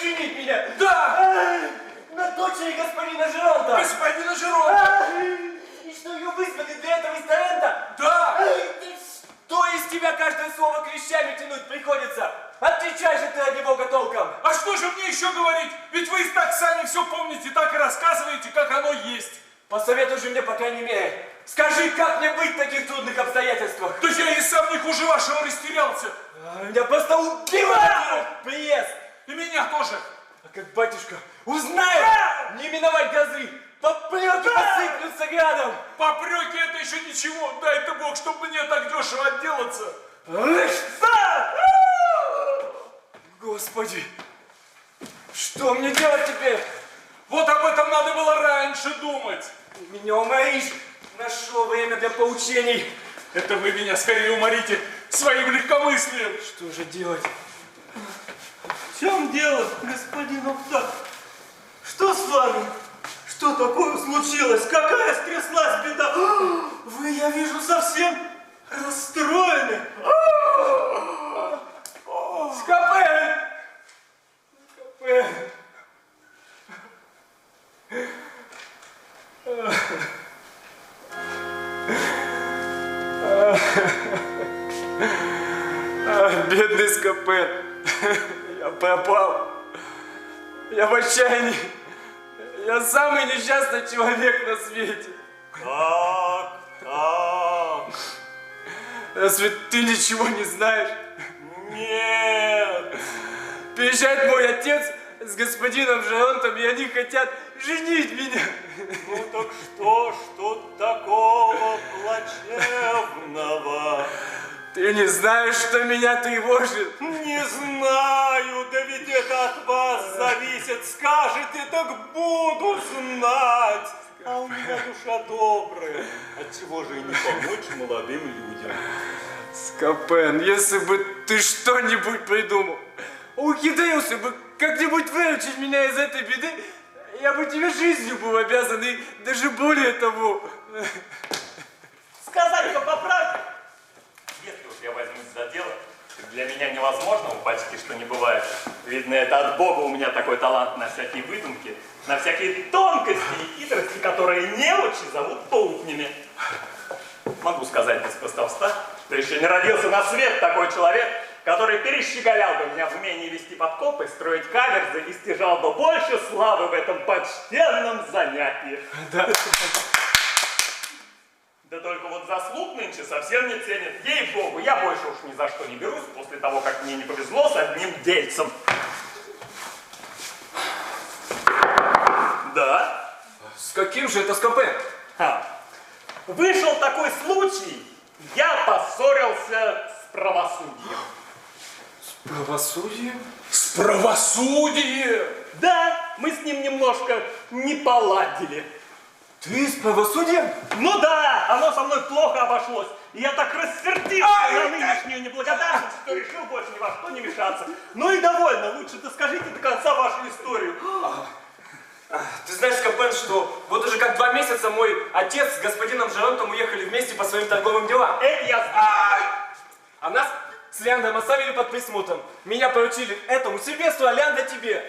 женить меня? Да! На дочери господина Жеронта. Господина Жеронта. И что ее вызвали для этого из Торрента? Да! То из тебя каждое слово клещами тянуть приходится. Отвечай же ты ради Бога толком. А что же мне еще говорить? Ведь вы и так сами все помните, так и рассказываете, как оно есть. Посоветуй же мне, по крайней мере. Скажи, как мне быть в таких трудных обстоятельствах? Да я и сам не хуже вашего растерялся. Меня просто убивает приезд. И меня тоже. А как батюшка узнает, не миновать грозы. Попреки посыплются градом. Попреки это еще ничего. Дай-то Бог, чтобы мне так дешево отделаться. Господи, что мне делать теперь? Вот об этом надо было раньше думать. Меня уморишь. Нашел время для поучений. Это вы меня скорее уморите своим легкомыслием. Что же делать? В чем дело, господин Ухта? Что с вами? Что такое случилось? Какая стряслась беда? Вы, я вижу, совсем расстроены. Скопен! Скопен! Бедный Скопен! Я пропал! Я в отчаянии! Я самый несчастный человек на свете! Так. Разве ты ничего не знаешь? Нет. Приезжает мой отец с господином Жеронтом, и они хотят женить меня. Ну так что ж тут такого плачевного? Ты не знаешь, что меня тревожит? Не знаю, да ведь это от вас зависит. Скажете, так буду знать. А у меня душа добрая. Отчего же и не помочь молодым людям? Скопен, если бы ты что-нибудь придумал, ухитрился бы как-нибудь выручить меня из этой беды, я бы тебе жизнью был обязан, и даже более того. Сказать по правде, если уж я возьмусь за дело, то для меня невозможно, у батюшки, что не бывает. Видно, это от Бога у меня такой талант на всякие выдумки, на всякие тонкости и хитрости, которые неучи зовут толкнями. Могу сказать без хвастовства, что еще не родился на свет такой человек, который перещеголял бы меня в умении вести подкопы, строить каверзы и стяжал бы больше славы в этом почтенном занятии. Да. Да только вот заслуг нынче совсем не ценят. Ей-богу, я больше уж ни за что не берусь после того, как мне не повезло с одним дельцем. Да? С каким же это Скопен? Вышел такой случай, я поссорился с правосудием. С правосудием? С правосудием! Да, мы с ним немножко не поладили. Ты с правосудием? Ну да, оно со мной плохо обошлось. И я так рассердился на нынешнюю неблагодарность, что решил больше ни во что не мешаться. Ну и довольно, лучше доскажите до конца вашу историю. Ты знаешь, Скопен, что вот уже как 2 месяца мой отец с господином Жеронтом уехали вместе по своим торговым делам. Это я знаю. А нас с Леандом оставили под присмотром. Меня поручили этому семейству, а Леанда тебе.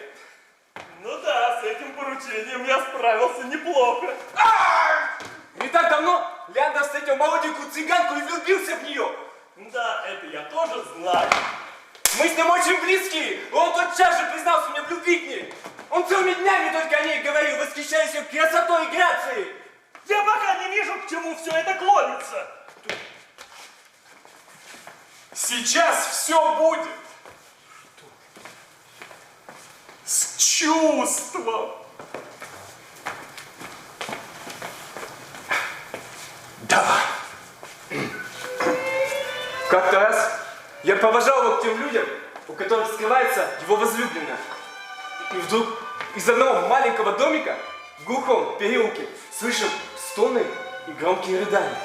Ну да, с этим поручением я справился неплохо. Не так давно Леанда встретил молоденькую цыганку и влюбился в нее. Да, это я тоже знаю. Мы с ним очень близки. Он тотчас же признался мне в любви к ней. Он целыми днями только о ней говорил, восхищаясь ее красотой и грацией. Я пока не вижу, к чему все это клонится. Сейчас все будет. С чувством. Да. Как-то раз я провожал его к тем людям, у которых скрывается его возлюбленная. И вдруг из одного маленького домика в глухом переулке слышим стоны и громкие рыдания.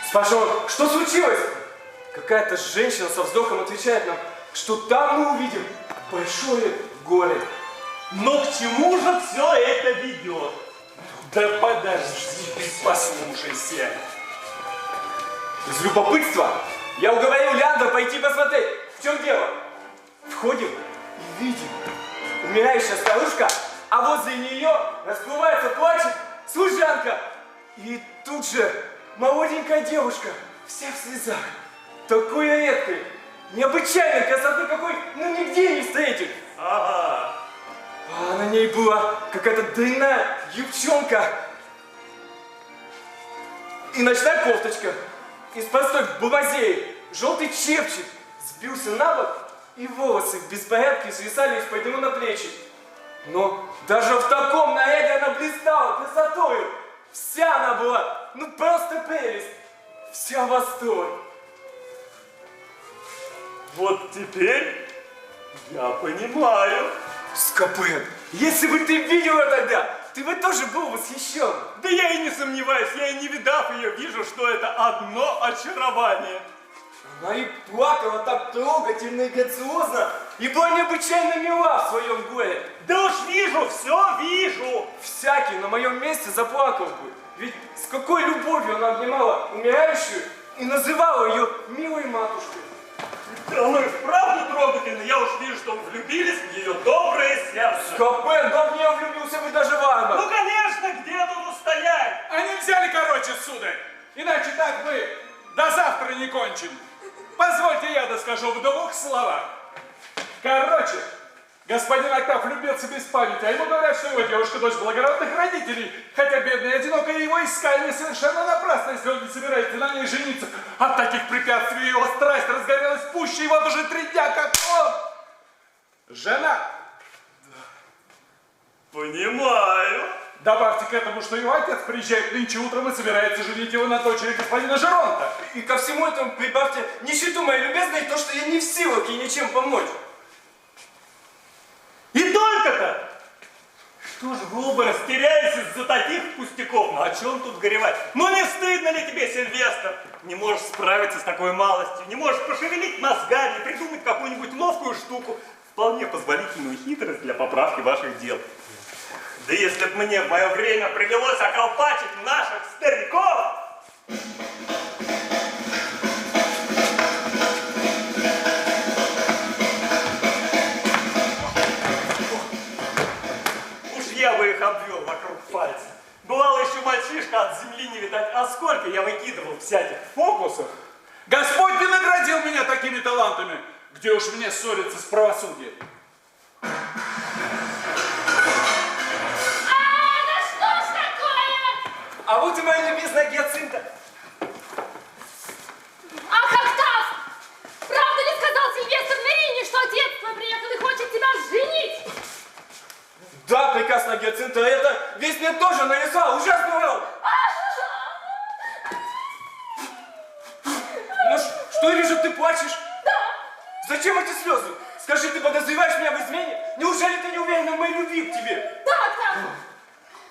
Спрашиваю, что случилось? Какая-то женщина со вздохом отвечает нам, что там мы увидим большое горе. Но к чему же все это ведет? Да подожди, ты послушайся. Из любопытства я уговорил Леандра пойти посмотреть, в чем дело. Входим и видим. умирающая старушка, а возле нее расплывается, плачет служанка. И тут же молоденькая девушка, вся в слезах, такой редкой, необычайной красоты, какой нигде не встретишь. Ага. А на ней была какая-то длинная юбчонка и ночная кофточка из простой бумазеи, желтый чепчик сбился на бок, и волосы в беспорядке свисали из-под него на плечи. Но даже в таком наряде она блистала красотою. Вся она была, ну просто прелесть, вся восторг. Вот теперь я понимаю. Скопен, если бы ты видел ее тогда, ты бы тоже был восхищен. Да я и не сомневаюсь, я и не видав ее, вижу, что это одно очарование. Она и плакала так трогательно и грациозно, и была необычайно мила в своем горе. Да уж вижу, все вижу. Всякий на моем месте заплакал бы, ведь с какой любовью она обнимала умирающую и называла ее милой матушкой. Да ну и вправду трогательно, я уж вижу, что вы влюбились в ее доброе сердце. Скопен, да в нее влюбился бы даже варвар. Ну конечно, где тут устоять? Они взяли, короче, сударь. Иначе так мы до завтра не кончим. Позвольте я доскажу в двух словах. Короче, господин Октав влюбился без памяти, а ему говорят, что его девушка дочь благородных родителей, хотя бедная и одинокая его искание совершенно напрасно, если он не собирается на ней жениться. От таких препятствий его страсть разгорелась пуще, и вот уже 3 дня, как он жена. Понимаю. Добавьте к этому, что его отец приезжает нынче утром и собирается женить его на дочери господина Жеронта. И ко всему этому прибавьте нищету, моя любезная, и то, что я не в силах ей ничем помочь. И только-то! Что ж, глупо растеряешься из-за таких пустяков? Ну о чем тут горевать? Ну не стыдно ли тебе, Сильвестр? Не можешь справиться с такой малостью, не можешь пошевелить мозгами, придумать какую-нибудь ловкую штуку, вполне позволительную хитрость для поправки ваших дел. Да если б мне в мое время привелось околпачить наших стариков! Я бы их обвел вокруг пальца. Бывало еще мальчишка от земли не видать, а сколько я выкидывал всяких фокусов. Господь не наградил меня такими талантами, где уж мне ссориться с правосудием. А вот и моя любезная Гиацинта. Ах, Октав! Правда ли сказал Сильвестр Нерине, что отец твой приехал и хочет тебя женить? Да, прекрасная Гиацинта, это весь мне тоже нарисовал, ужасный урод. Ну что я вижу, ты плачешь? Да. Зачем эти слезы? Скажи, ты подозреваешь меня в измене? Неужели ты не уверена в моей любви к тебе? Да, Октав.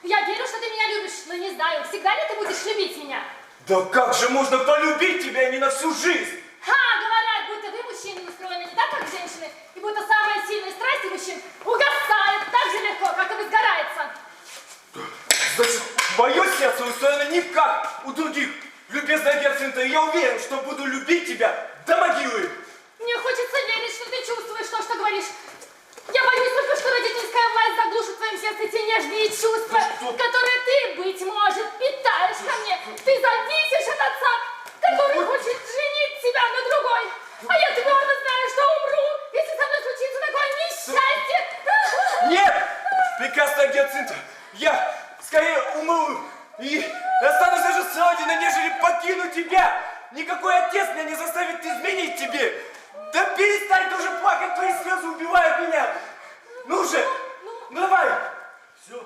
Я верю, что ты меня любишь, но не знаю, всегда ли ты будешь любить меня? Да как же можно полюбить тебя не на всю жизнь? Говорят, будто вы, мужчины, устроены не так, как женщины, и будто самая сильная страсть у мужчин угасает так же легко, как и возгорается. Значит, мое сердце устроено не как у других. Любезная Гиацинта, я уверен, что буду любить тебя до могилы. Мне хочется верить, что ты чувствуешь то, что говоришь. Я боюсь только, что родительская власть заглушит в твоем сердце те нежные чувства, которые ты, быть может, питаешь ко мне. Ты зависишь от отца, который хочет женить тебя на другой. А я твердо знаю, что умру, если со мной случится такое несчастье. Нет! Прекрасная Гиацинта, я скорее умру и останусь даже с родиной, нежели покину тебя. Никакой отец меня не заставит изменить тебе. Да перестань ты уже плакать, твои слезы убивают меня. Ну же, ну давай. Все.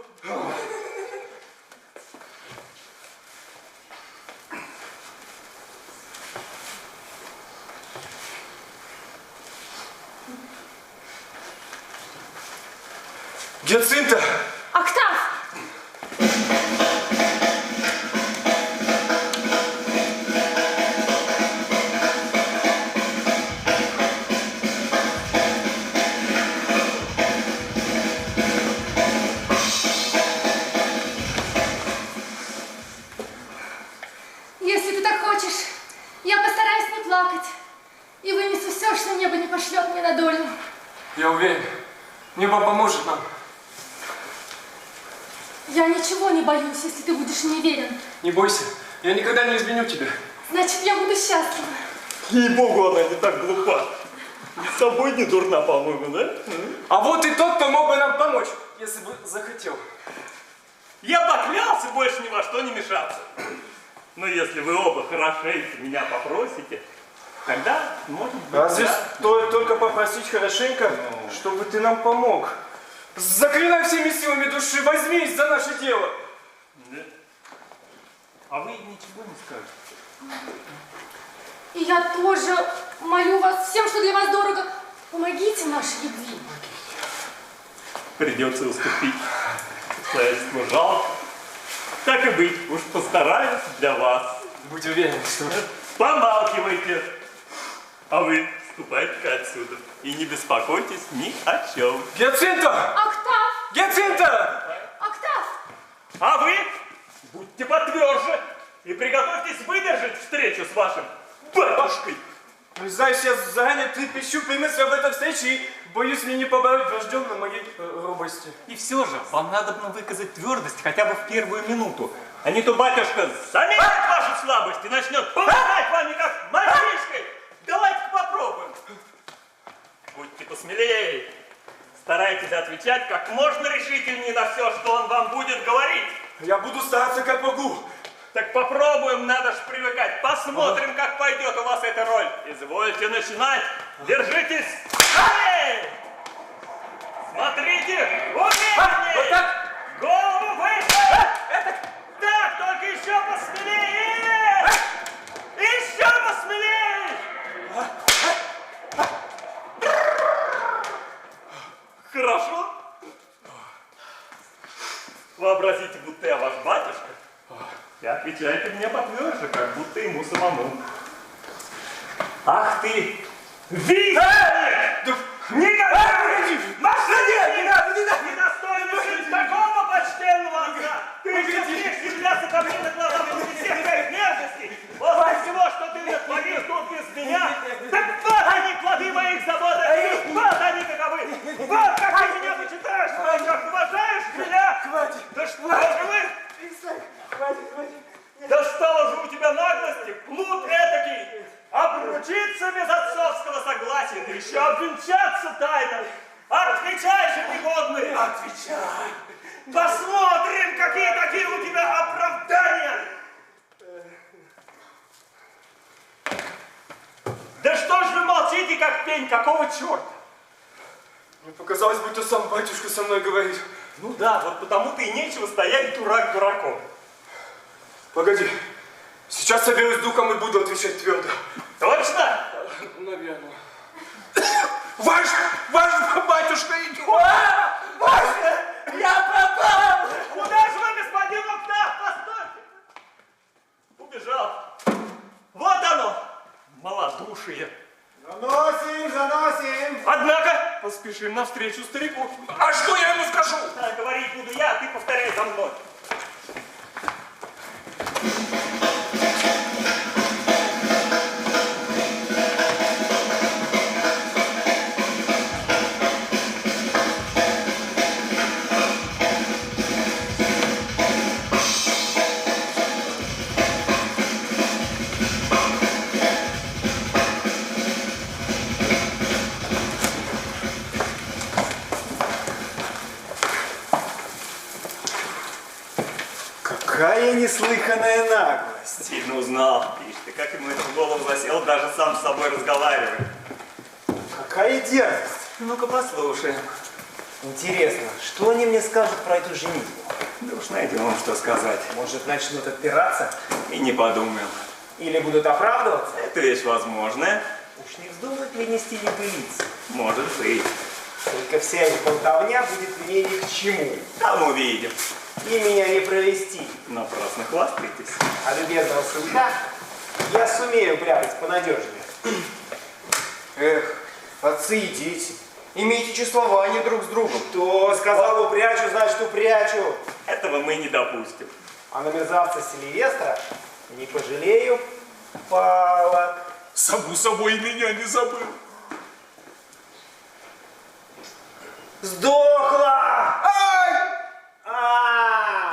Гиацинта! Октав! Если ты так хочешь, я постараюсь не плакать и вынесу все, что небо не пошлет мне на долю. Я уверен, небо поможет нам. Я ничего не боюсь, если ты будешь мне верен. Не бойся, я никогда не изменю тебе. Значит, я буду счастлива. Ей-богу, она не так глупа. И с собой не дурна, по-моему, да? А вот и тот, кто мог бы нам помочь, если бы захотел. Я поклялся больше ни во что не мешаться. Но если вы оба хорошенько меня попросите, тогда, может быть, Разве да. стоит только попросить хорошенько, чтобы ты нам помог? Заклинай всеми силами души, возьмись за наше дело. Да. А вы ничего не скажете? И я тоже молю вас всем, что для вас дорого. Помогите нашей любви. Придется уступить. Обстоятельства жалко. Так и быть, уж постараюсь для вас. Будь уверен, что... Помалкивайте. А вы ступайте-ка отсюда. И не беспокойтесь ни о чем. Гиацинта! Октав! Гиацинта! Октав! А вы будьте потверже и приготовьтесь выдержать встречу с вашим батюшкой. Ну, знаешь, я заранее трепещу при мысли об этой встрече и боюсь мне не побороть врожденной моей робости. И все же вам надо выказать твердость хотя бы в первую минуту. А не то батюшка заметит вашу слабость и начнет помогать вами как мальчишкой. Давайте-ка попробуем. Будьте посмелее. Старайтесь отвечать как можно решительнее на все, что он вам будет говорить. Я буду стараться как могу. Так попробуем, надо ж привыкать. Посмотрим, как пойдет у вас эта роль. Извольте начинать. Держитесь. Эй! Смотрите. Увереннее. Вот так. Голову выше. Так, только еще посмелее. Еще посмелее. Хорошо. Вообразите, будто я ваш батюшка. И отвечайте мне потверже, как будто ему самому. Ах ты, визарник! Никогда не достойный сын такого почтенного отца! Ты сейчас являться ко мне на глаза после всех твоих мерзостей! После всего, что ты натворил тут без меня! Так вот они, плоды моих забот! Вот они каковы! Вот как ты меня почитаешь, как уважаешь меня! Хватит! Да что же вы! Хватит! Да стало же у тебя наглости, плут этакий, обручиться без отцовского согласия, да еще обвенчаться тайно. Отвечай же, негодный! Отвечай! Посмотрим, какие такие у тебя оправдания! Да что ж вы молчите, как пень, какого черта? Мне показалось, будто сам батюшка со мной говорит. Ну да, вот потому-то и нечего стоять дурак дураком. Погоди, сейчас соберусь духом и буду отвечать твердо. Точно? Наверное. Ваш батюшка идет! Я пропал! Куда же вы, господин Октав? Постойте! Убежал. Вот оно, малодушие. Заносим! Однако, поспешим навстречу старику. А что я ему скажу? Да, говорить буду я, а ты повторяй за мной. Какая неслыханная наглость! Сильно узнал. Ишь ты, как ему это в голову засело, даже сам с собой разговаривает. Какая дерзость! Ну-ка послушаем. Интересно, что они мне скажут про эту женитьбу? Да уж найдем вам что сказать. Может, начнут отпираться? И не подумаем. Или будут оправдываться? Это вещь возможная. Уж не вздумают ли нести небылицы? Может быть. Только вся их болтовня будет мне ни к чему. Там увидим. И меня не провести. Напрасно хвастайтесь. А любезного сынка я сумею прятать понадежнее. Эх, отцы и дети, имейте чувствование друг с другом. Кто сказал упрячу, значит упрячу. Этого мы не допустим. А на мерзавца Сильвестра не пожалею палок. Само собой, меня не забыл. Сдохла! Ай! А!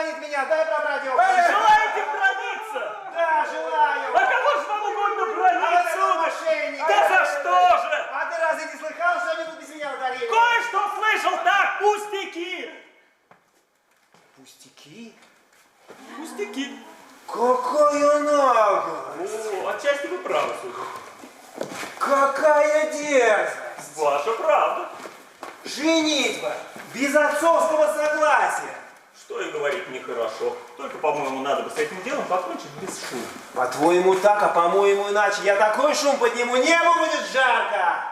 бронит меня, дай пробрать его. Желаете брониться? Да, желаю. А кого же вам угодно А бронить, вот это сударь? мошенник. Да за что же? А ты разве не слыхал, что они тут без меня натворили? Кое-что слышал, так, пустяки. Пустяки? Пустяки. Какая наглость! О, отчасти вы правы, сударь. Какая дерзость! Ваша правда. Женитьба без отцовского согласия! Что и говорить нехорошо. Только, по-моему, надо бы с этим делом покончить без шума. По-твоему так, а по-моему иначе. Я такой шум подниму, небу будет жарко!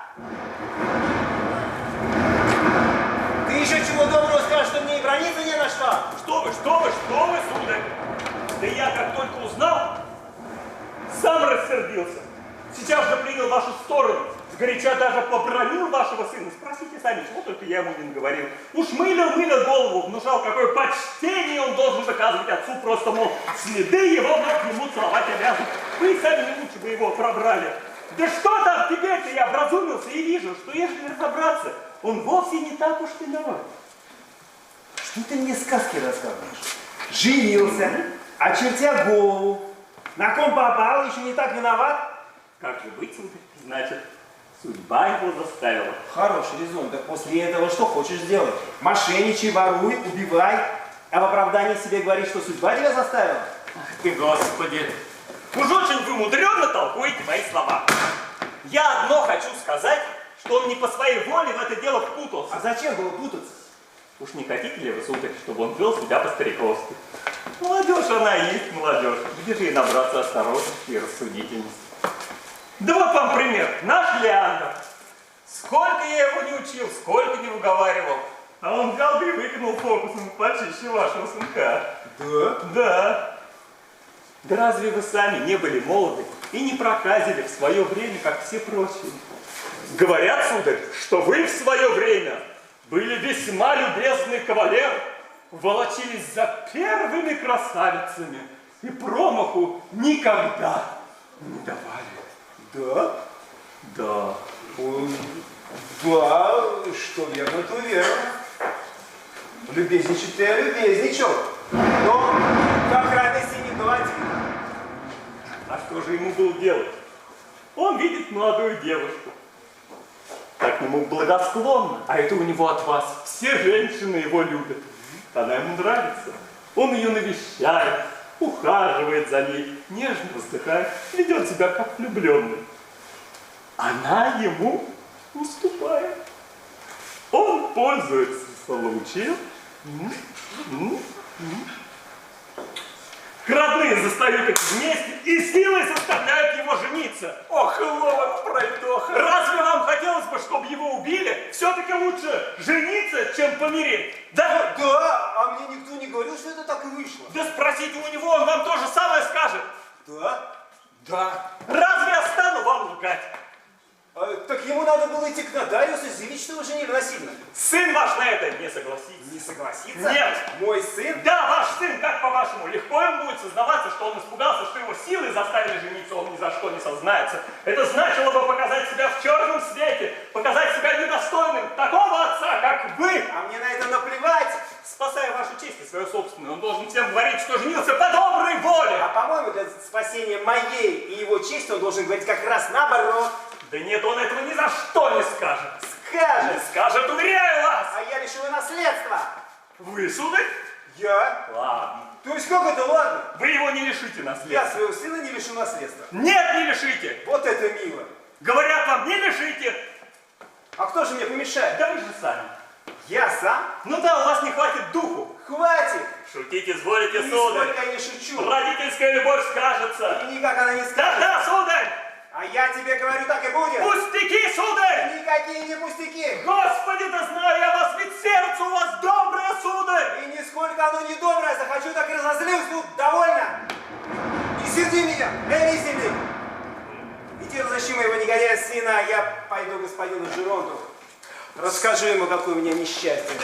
Ты еще чего доброго скажешь, что мне и брониться не на что? Что вы, сударь? Да я как только узнал, сам рассердился. Сейчас же принял вашу сторону. Сгоряча даже побранил вашего сына. Спросите сами, чего только я ему не говорил. Уж мылил голову, внушал, какое почтение он должен выказывать отцу. Просто, мол, следы его ног ему целовать обязан. Вы сами не лучше бы его пробрали. Да что там теперь-то, я образумился и вижу, что если разобраться, он вовсе не так уж виноват. Что ты мне сказки рассказываешь? Женился, очертя голову. На ком попал, еще не так виноват? Как же быть, сударь? Значит, судьба его заставила. Хороший резон. Так после этого что хочешь сделать? Мошенничай, воруй, убивай. А в оправдании себе говоришь, что судьба тебя заставила? Ах ты, Господи! Уж очень вы мудренно толкуете мои слова. Я одно хочу сказать, что он не по своей воле в это дело впутался. А зачем было путаться? Уж не хотите ли вы, сударь, чтобы он вел себя по-стариковски? Молодежь она и есть молодежь. Где же ей набраться осторожности и рассудительности? Да вот вам пример. Наш Леандр. Сколько я его не учил, сколько не уговаривал. А он взял да и выкинул фокусом почище вашего сынка. Да? Да. Да разве вы сами не были молоды и не проказили в свое время, как все прочие? Говорят, сударь, что вы в свое время были весьма любезный кавалер, волочились за первыми красавицами и промаху никогда не давали. Да? Да. Да, что верно, то верно. Любезничать-то я любезничал. Но как радости не доводил. А что же ему было делать? Он видит молодую девушку. Так к нему благосклонно. А это у него от вас. Все женщины его любят. Она ему нравится. Он ее навещает, ухаживает за ней, нежно вздыхает, ведет себя как влюбленный. Она ему уступает. Он пользуется случаем. Родные застают их вместе и силой заставляют его жениться. Ох, ловок пройдоха. Разве вам хотелось бы, чтобы его убили? Все-таки лучше жениться, чем помереть. Да? Да, а мне никто не говорил, что это так и вышло. Да спросите у него, он вам то же самое скажет. Да? Да. Разве я стану вам лгать? Так ему надо было идти к нотариусу и заявить, что вы женили насильно. Сын ваш на это не согласится. Не согласится? Нет. Мой сын? Да, ваш сын, как по-вашему, легко им будет сознаваться, что он испугался, что его силой заставили жениться, он ни за что не сознается. Это значило бы показать себя в черном свете, показать себя недостойным такого отца, как вы. А мне на это наплевать. Спасая вашу честь и свою собственную, он должен всем говорить, что женился по доброй воле. А по-моему, для спасения моей и его чести он должен говорить как раз наоборот. Да нет, он этого ни за что не скажет. Скажет. Не скажет, уверяю вас. А я лишу его наследства. Вы, сударь? Я? Ладно. То есть как это ладно? Вы его не лишите Я наследства. своего сына не лишу наследства. Нет, не лишите. Вот это мило. Говорят вам, не лишите. А кто же мне помешает? Да вы же сами. Я сам? Ну да, у вас не хватит духу. Хватит! Шутить изволите, сударь. Нисколько я не шучу. Родительская любовь скажется. И никак она не скажет. Да-да, сударь. А я тебе говорю, так и будет. Пустяки, сударь. Никакие не пустяки. Господи, да знаю я вас, ведь сердце у вас доброе, сударь. И нисколько оно не доброе. Захочу, так и разозлюсь. Ну, довольно. Не серди меня. Не серди. Иди разыщи моего негодяя сына, а я пойду к господину Жиронту. Расскажу ему, какое у меня несчастье.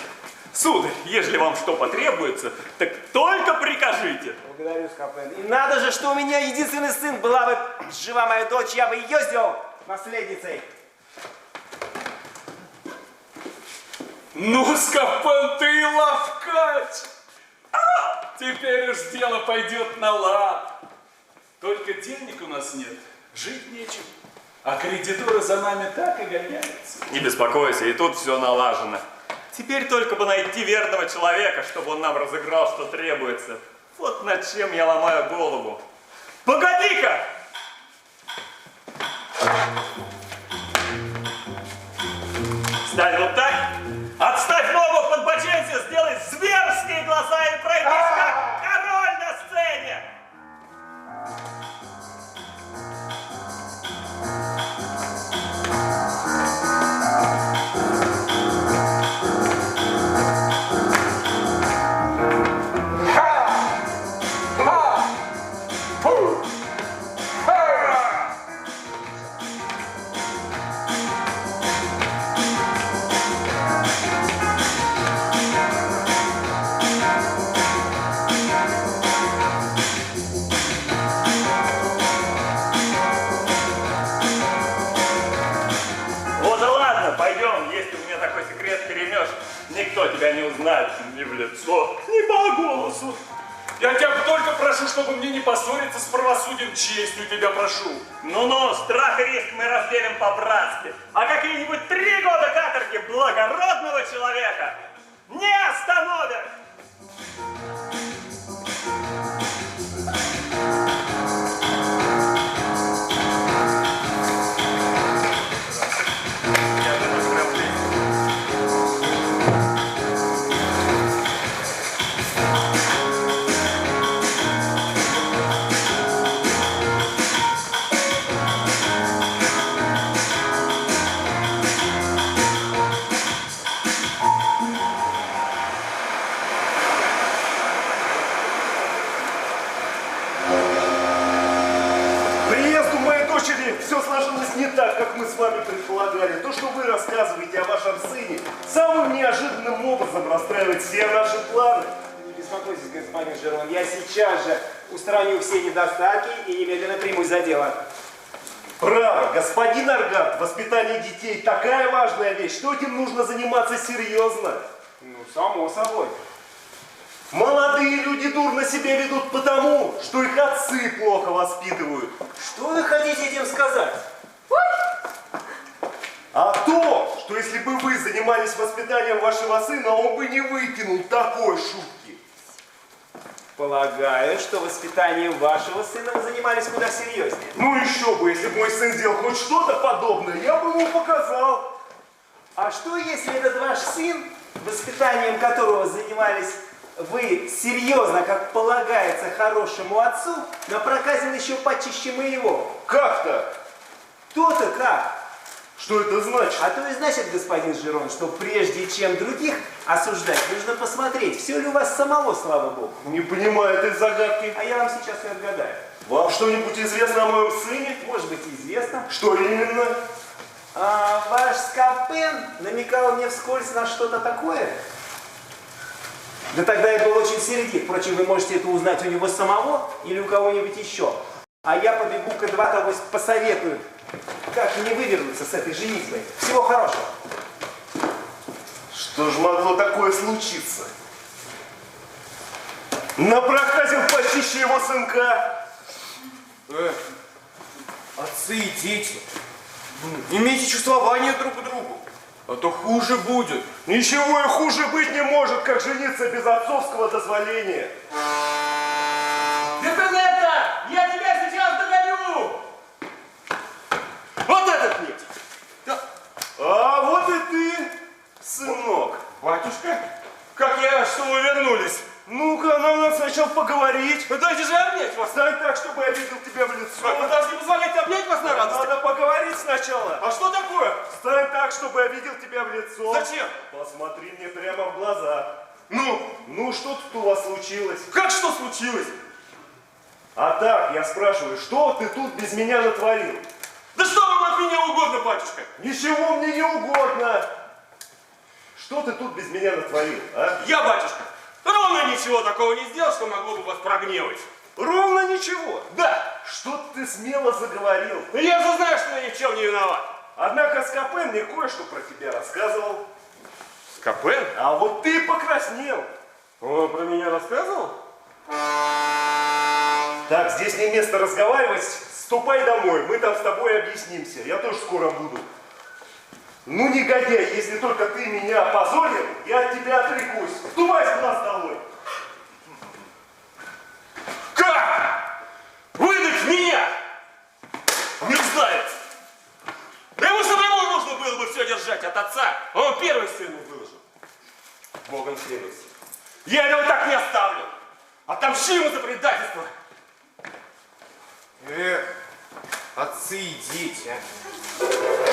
Сударь, ежели вам что потребуется, так только прикажите. Благодарю, Скопен. И надо же, что у меня единственный сын. Была бы жива моя дочь, я бы ее сделал наследницей. Ну, Скопен, ты и ловкач. теперь уж дело пойдет на лад. Только денег у нас нет, жить нечем. А кредиторы за нами так и гоняются. Не беспокойся, и тут все налажено. Теперь только бы найти верного человека, чтобы он нам разыграл, что требуется. Вот над чем я ломаю голову. Погоди-ка! Стань вот так, отставь ногу под боченце, сделай зверские глаза и пройдись как король на сцене! Вот и ладно, пойдем, если у меня такой секрет перемешь, никто тебя не узнает ни в лицо, ни по голосу. Я тебя только прошу, чтобы мне не поссориться с правосудием, честью тебя прошу. Ну-ну, страх и риск мы разделим по-братски. А какие-нибудь 3 года каторги благородного человека не остановят! Приезду моей дочери все сложилось не так, как мы с вами предполагали. То, что вы рассказываете о вашем сыне, самым неожиданным образом расстраивает все наши планы. Не беспокойтесь, господин Жерон, я сейчас же устраню все недостатки и немедленно примусь за дело. Право, господин Аргард, воспитание детей такая важная вещь, что этим нужно заниматься серьезно. Ну, само собой. Молодые люди дурно себя ведут потому, что их отцы плохо воспитывают. Что вы хотите этим сказать? А то, что если бы вы занимались воспитанием вашего сына, он бы не выкинул такой шутки. Полагаю, что воспитанием вашего сына вы занимались куда серьезнее. Ну еще бы, если бы мой сын сделал хоть что-то подобное, я бы ему показал. А что, если этот ваш сын, воспитанием которого занимались вы серьезно, как полагается хорошему отцу, напроказен еще почище моего? Как так? То-то как? Что это значит? А то и значит, господин Жерон, что прежде чем других осуждать, нужно посмотреть, все ли у вас самого, слава Богу. Не понимаю этой загадки. А я вам сейчас и отгадаю. Вам что-нибудь известно о моем сыне? Может быть, известно. Что именно? Ваш Скапен намекал мне вскользь на что-то такое. Да тогда я был очень сердит. Впрочем, вы можете это узнать у него самого или у кого-нибудь еще. А я побегу к два того посоветую, как не вывернуться с этой женитьбой. Всего хорошего. Что ж могло такое случиться? Напроказил почище его сынка. Отцы и дети, имейте чувствование друг к другу, а то хуже будет. Ничего и хуже быть не может, как жениться без отцовского дозволения. Депенетта, я тебя сейчас догоню! Вот этот нет. А вот и ты, сынок. Батюшка, как что вы вернулись? Ну-ка, нам надо сначала поговорить. Дайте же обнять вас. Встань так, чтобы я видел тебя в лицо. Вы даже не позволяете обнять вас на радость. Надо поговорить сначала. А что такое? Встань так, чтобы я видел тебя в лицо. Зачем? Посмотри мне прямо в глаза. Ну, Что тут у вас случилось? как что случилось? А так, я спрашиваю, что ты тут без меня натворил? Да что вам от меня угодно, батюшка? Ничего мне не угодно. Что ты тут без меня натворил, а? Я, батюшка, ровно ничего такого не сделал, что могло бы вас прогневать. Ровно ничего. Да, Что ты смело заговорил? я же знаю, что я ни в чем не виноват. Однако Скапен мне кое-что про тебя рассказывал. Скапен? А вот ты покраснел. Он про меня рассказывал? Так, здесь не место разговаривать. Ступай домой, мы там с тобой объяснимся. Я тоже скоро буду. Ну, негодяй, если только ты меня опозорил, я от тебя отрекусь. Ступай с глаз долой. Как? Выдать меня? Мерзавец! Да ему самому нужно было бы все держать от отца. Он первый сыну выложил. Богом клянусь. Я его так не оставлю. Отомщу ему за предательство. Эх, отцы и дети, а.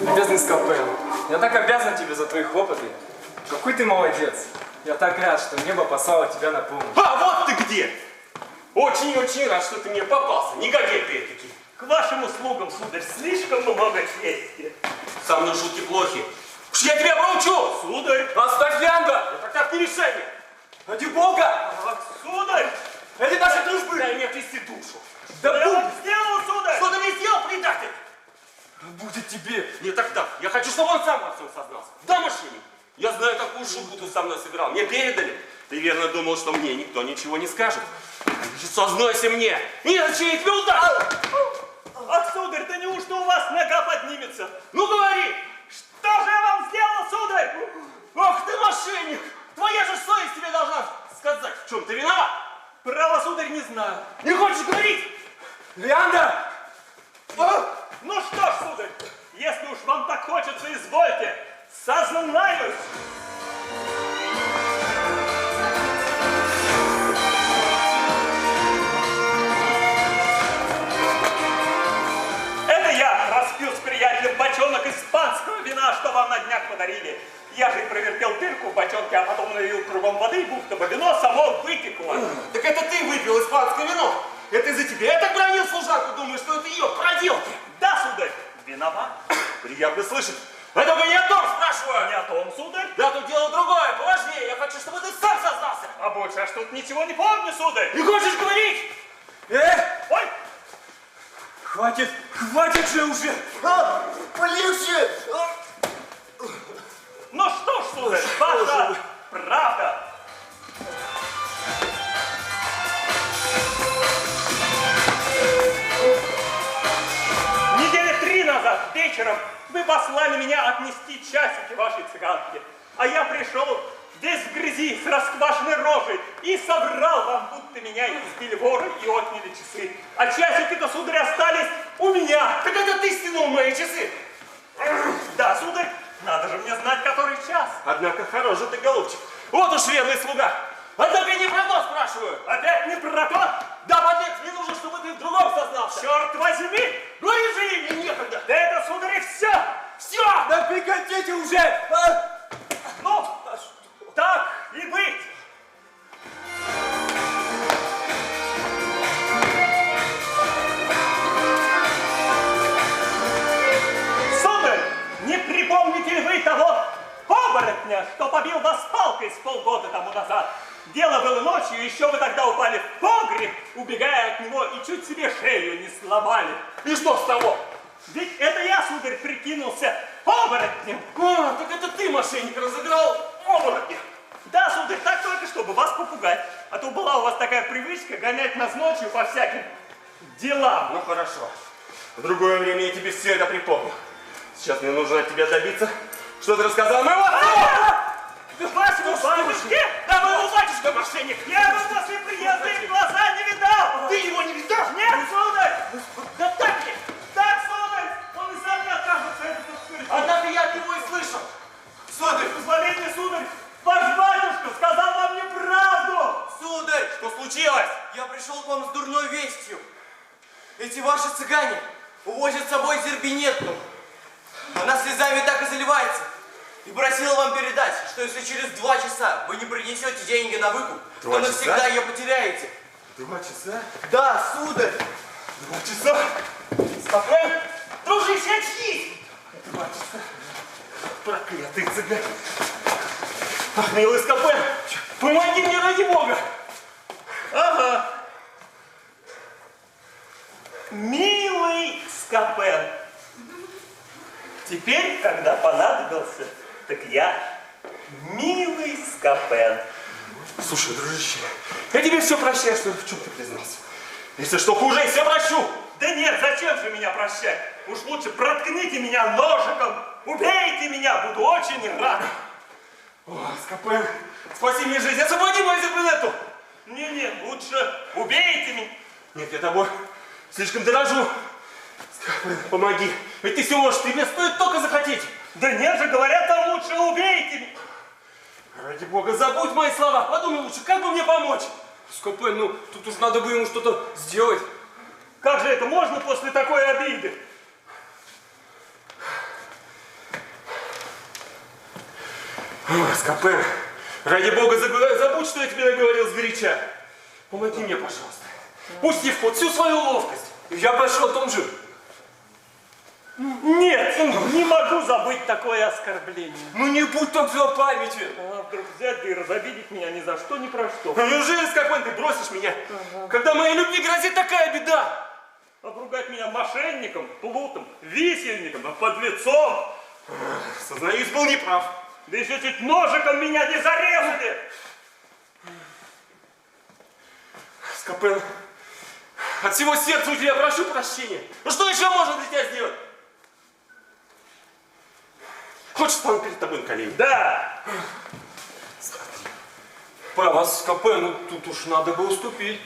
Любезный Скалпен, я так обязан тебе за твои хлопоты. Какой ты молодец. Я так рад, что небо послало тебя на помощь. А вот ты где! Очень-очень рад, что ты мне попался. Негодяй ты этакий. К вашим услугам, сударь, слишком много чести. Со мной шутки плохи. Уж я тебя проучу! Сударь! Оставь Лянга! Это так не решение! Ради Бога! Ах, сударь! Ради нашей дружбы! Дай мне отвести душу! Да Я будет! вам сделал, сударь! Что ты мне сделал, предатель? Будет тебе! Не так. Я хочу, чтобы он сам во всем сознался. Да, мошенник? Я знаю, какую шутку ты со мной сыграл. Мне передали. Ты верно думал, что мне никто ничего не скажет. Сознайся мне! Иначе я тебя ударю! Ах, сударь, да неужто у вас нога поднимется? Ну говори! Что же я вам сделал, сударь? Ах ты мошенник! Твоя же совесть тебе должна сказать, в чем ты виноват. Право, сударь, не знаю. Не хочешь говорить? Леандр! Ну что ж, сударь, если уж вам так хочется, извольте, сознаюсь. Это я распил с приятелем бочонок испанского вина, что вам на днях подарили. Я же провертел дырку в бочонке, а потом налил кругом воды, будто бы вино само вытекло. Так это ты выпил испанское вино. Это из-за тебя. Я так бронил служанку, думаю, что это ее проделки. Да, сударь, виноват. Приятно слышать. Я только не о том спрашиваю. Не о том, сударь. Да, тут дело другое, поважнее. Я хочу, чтобы ты сам сознался. А больше я что-то ничего не помню, сударь. Не хочешь говорить? Ой, Хватит же уже! Полегче! ну что ж, сударь, ваша правда. Недели 3 назад вечером вы послали меня отнести часики вашей цыганки. А я пришел весь в грязи, с расквашенной рожей, и соврал вам, будто меня избили воры и отняли часы. А часики-то, сударь, остались у меня. Так это ты стянул мои часы. Да, сударь, надо же мне знать, который час. Однако хороший ты, голубчик. Вот уж верный слуга. Однако не про то спрашиваю. Опять не про то? Да, подлец, мне нужно, чтобы ты в другом сознался. Черт возьми! Говори же, мне некогда. Да это, сударь, и все! Все! Да прекратите уже! Ну, так и быть! Сударь, не припомните ли вы того оборотня, что побил вас палкой с полгода тому назад? Дело было ночью, еще вы тогда упали в погреб, убегая от него, и чуть себе шею не сломали. И что с того? Ведь это я, сударь, прикинулся оборотнем. А, так это ты, мошенник, разыграл оборотня. Да, сударь, так только, чтобы вас попугать. А то была у вас такая привычка гонять нас ночью по всяким делам. Ну хорошо. В другое время я тебе все это припомню. Сейчас мне нужно от тебя добиться, что ты рассказал моему отцу! Вашему батюшке? Да моему батюшке, мошенник! Я его после приезда и в глаза не видал! Ты его не видал? Нет, сударь! Да так ли? Так, сударь! Он и сам не откажется это повторить. Однако я от него и слышал. Сударь, позволите, сударь! Ваш батюшка сказал вам неправду! Сударь, Что случилось? я пришел к вам с дурной вестью. Эти ваши цыгане увозят с собой Зербинетту. Она слезами так и заливается. И просила вам передать, что если через 2 часа вы не принесете деньги на выкуп, то 2 часа? навсегда ее потеряете. 2 часа? Да, сударь. 2 часа? Скопен! Дружище, очнись! 2 часа? Проклятый цыган! Ах, милый Скопен, помоги мне ради бога! Ага. Милый Скопен. Теперь, когда понадобился, так я милый Скопен. Слушай, дружище, я тебе все прощаю, что в чем ты признался. Если что хуже, я все прощу. Да нет, зачем же меня прощать? Уж лучше проткните меня ножиком, убейте меня, буду очень рад. О, Скопен, спаси мне жизнь, освободи мою Зербинетту. Не-не, лучше убейте меня. Нет, я тобой слишком дорожу. Скопен, помоги, ведь ты все можешь, тебе стоит только захотеть. Да нет же, говорят, там лучше убейте меня. Ради бога, забудь мои слова, подумай лучше, как бы мне помочь. Скопен, ну тут уж надо бы ему что-то сделать. Как же это можно после такой обиды? Ой, Скопен, ради бога, забудь, что я тебе наговорил сгоряча. Помоги мне, пожалуйста. Пусти в ход всю свою ловкость. Я прошу о том же. Нет, не могу забыть такое оскорбление. Ну не будь так злопамятен. А вдруг взять да и разобидеть меня ни за что, ни про что. Ну неужели, Скопен, ты бросишь меня, когда моей любви грозит такая беда? Обругать меня мошенником, плутом, висельником, подлецом. Сознаюсь, был неправ. Да еще чуть ножиком меня не зарезали. Скопен, от всего сердца у тебя прошу прощения. Ну что еще можно для тебя сделать? Хочешь, стану перед тобой на колени? Да. Право, Скопен, ну тут уж надо бы уступить.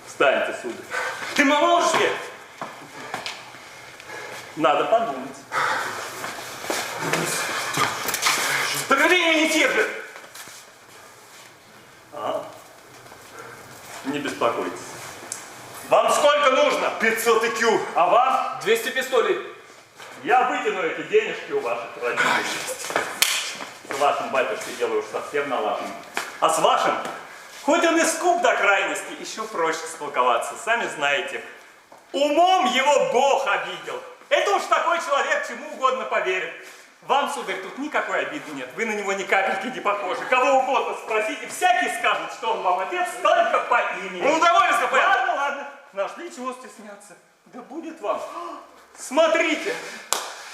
Встаньте, сударь. Ты поможешь мне? Надо подумать. Так время не терпит. Не беспокойтесь. Вам сколько нужно? 500 IQ. А вам? 200 пистолей. Я вытяну эти денежки у ваших родителей. С вашим батюшкой дело уж совсем налажено. А с вашим, хоть он и скуп до крайности, еще проще столковаться. Сами знаете, умом его Бог обидел. Это уж такой человек чему угодно поверит. Вам, сударь, тут никакой обиды нет. Вы на него ни капельки не похожи. Кого угодно спросите, всякий скажет, что он вам отец, только по имени. Ну, довольно, Скопен. Ладно, ладно. Нашли чего стесняться. Да будет вам. Смотрите.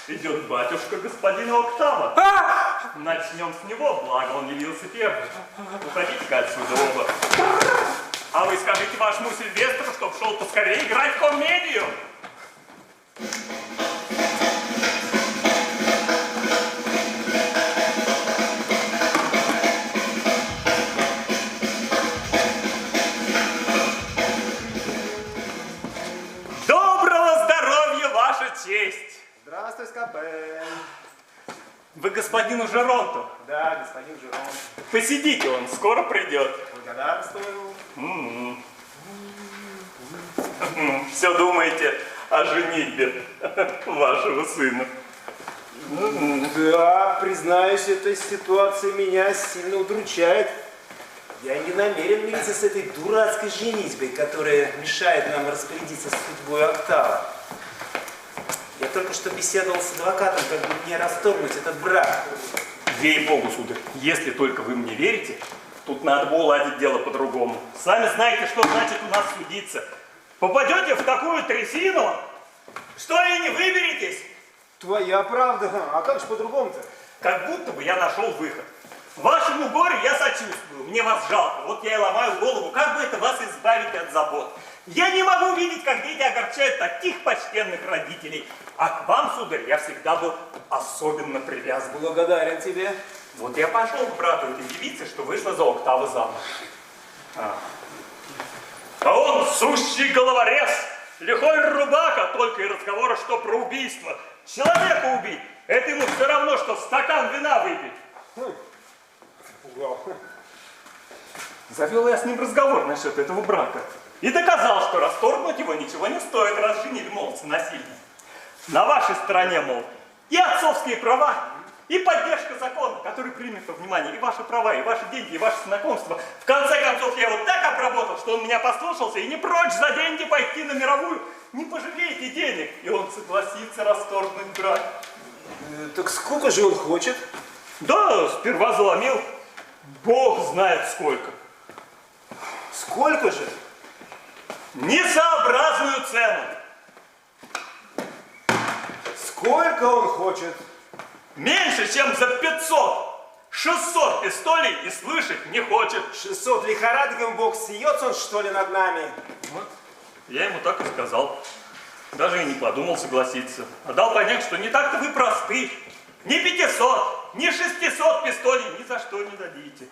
Идет батюшка господина Октава. Начнем с него, благо он явился первым. Уходите-ка отсюда оба. А вы скажите вашему Сильвестру, чтоб шел поскорее играть в комедию. Доброго здоровья, ваша честь! Здравствуй, Скопен. Вы господину Жеронту. Да, господин Жерон. Посидите, он скоро придет. Благодарствую. Все думаете о женитьбе вашего сына. Да, признаюсь, эта ситуация меня сильно удручает. Я не намерен мириться с этой дурацкой женитьбой, которая мешает нам распорядиться судьбой Октава. Я только что беседовал с адвокатом, как бы мне расторгнуть этот брак. Ей-богу, сударь, если только вы мне верите, тут надо бы уладить дело по-другому. Сами знаете, что значит у нас судиться. Попадете в такую трясину, что и не выберетесь. Твоя правда. А как же по-другому-то? Как будто бы я нашел выход. Вашему горю я сочувствую, мне вас жалко. Вот я и ломаю голову, как бы это вас избавить от забот. Я не могу видеть, как дети огорчают таких почтенных родителей. А к вам, сударь, я всегда был особенно привязан. Благодарен тебе. Вот я пошел к брату этой девицы, что вышла за Октава замуж. А он сущий головорез, лихой рубака, только и разговора, что про убийство. Человека убить, это ему все равно, что стакан вина выпить. Завел я с ним разговор насчет этого брака. И доказал, что расторгнуть его ничего не стоит, раз женили молодца насильно. На вашей стороне, мол, и отцовские права, и поддержка закона, который примет во внимание и ваши права, и ваши деньги, и ваше знакомство. В конце концов, я его так обработал, что он меня послушался и не прочь за деньги пойти на мировую. Не пожалеете денег, и он согласится расторгнуть брак. Так сколько же он хочет? Да, сперва заломил, Бог знает сколько. Сколько же? Несообразную цену. Сколько он хочет? Меньше, чем за 500. 600 пистолей и слышать не хочет. 600 лихорадком Бог смеется он, что ли, над нами? Вот. Я ему так и сказал. Даже и не подумал согласиться. А дал понять, что не так-то вы просты. Ни 500, ни 600 пистолей ни за что не дадите.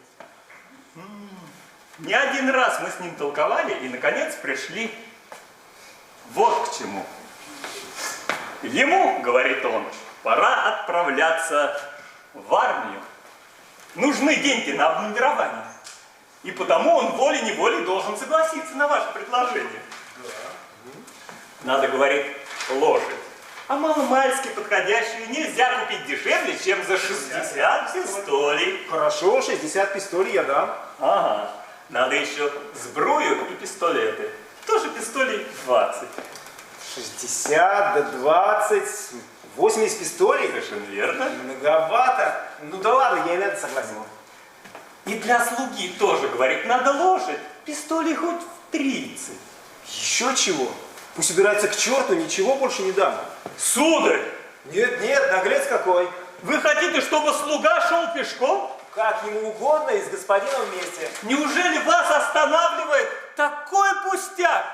Не один раз мы с ним толковали и, наконец, пришли вот к чему. Ему, говорит он, пора отправляться в армию. Нужны деньги на обмундирование. И потому он волей-неволей должен согласиться на ваше предложение. Надо, говорит, лошадь. А маломальски подходящую нельзя купить дешевле, чем за 60 пистолей. Хорошо, 60 пистолей я дам. Ага. Надо еще сбрую и пистолеты. Тоже пистолей 20. 60 до 20, 80 пистолей? Совершенно верно. Многовато. Ну да ладно, я и на это согласен. И для слуги тоже, говорит, надо лошадь. Пистолей хоть в 30. Еще чего? Пусть убирается к черту, ничего больше не дам. Сударь, Нет, нет, наглец какой. вы хотите, чтобы слуга шел пешком? Как ему угодно и с господином вместе. Неужели вас останавливает такой пустяк?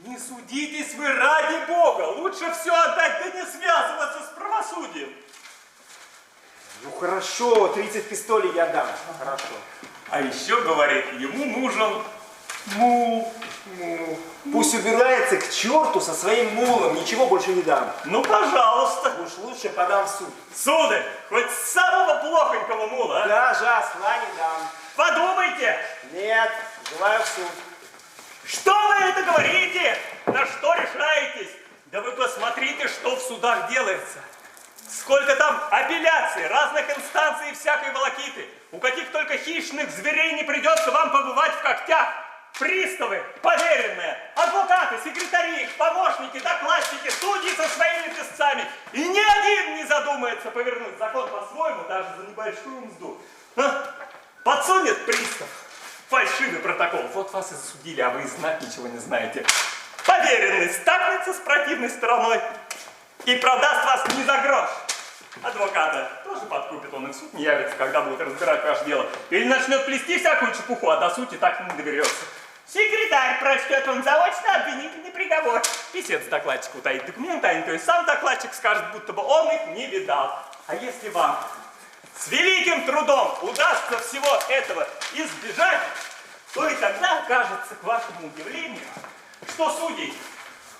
Не судитесь вы ради Бога. Лучше все отдать, да не связываться с правосудием. Ну хорошо, 30 пистолей я дам. Хорошо. А еще, говорит, ему нужен мул. Пусть убирается к черту со своим мулом, ничего больше не дам. Ну, пожалуйста. Уж лучше подам в суд. Сударь, хоть самого плохонького мула, а? Даже осла не дам. Подумайте, Нет, желаю в суд. что вы это говорите? На что решаетесь? Да вы посмотрите, что в судах делается. Сколько там апелляций, разных инстанций и всякой волокиты. У каких только хищных зверей не придется вам побывать в когтях. Приставы, поверенные, адвокаты, секретари, их помощники, докладчики, судьи со своими писцами. И ни один не задумается повернуть закон по-своему, даже за небольшую мзду. А? Подсунет пристав фальшивый протокол. Вот вас и засудили, а вы и знать ничего не знаете. Поверенный стакнется с противной стороной и продаст вас не за грош. Адвоката тоже подкупит, он и в суд не явится, когда будет разбирать ваше дело. Или начнет плести всякую чепуху, а до сути так и не доберется. Секретарь прочтет вам заочно обвинительный приговор. Писец докладчик утаит документы, а не то и сам докладчик скажет, будто бы он их не видал. А если вам с великим трудом удастся всего этого избежать, то и тогда окажется, к вашему удивлению, что судьи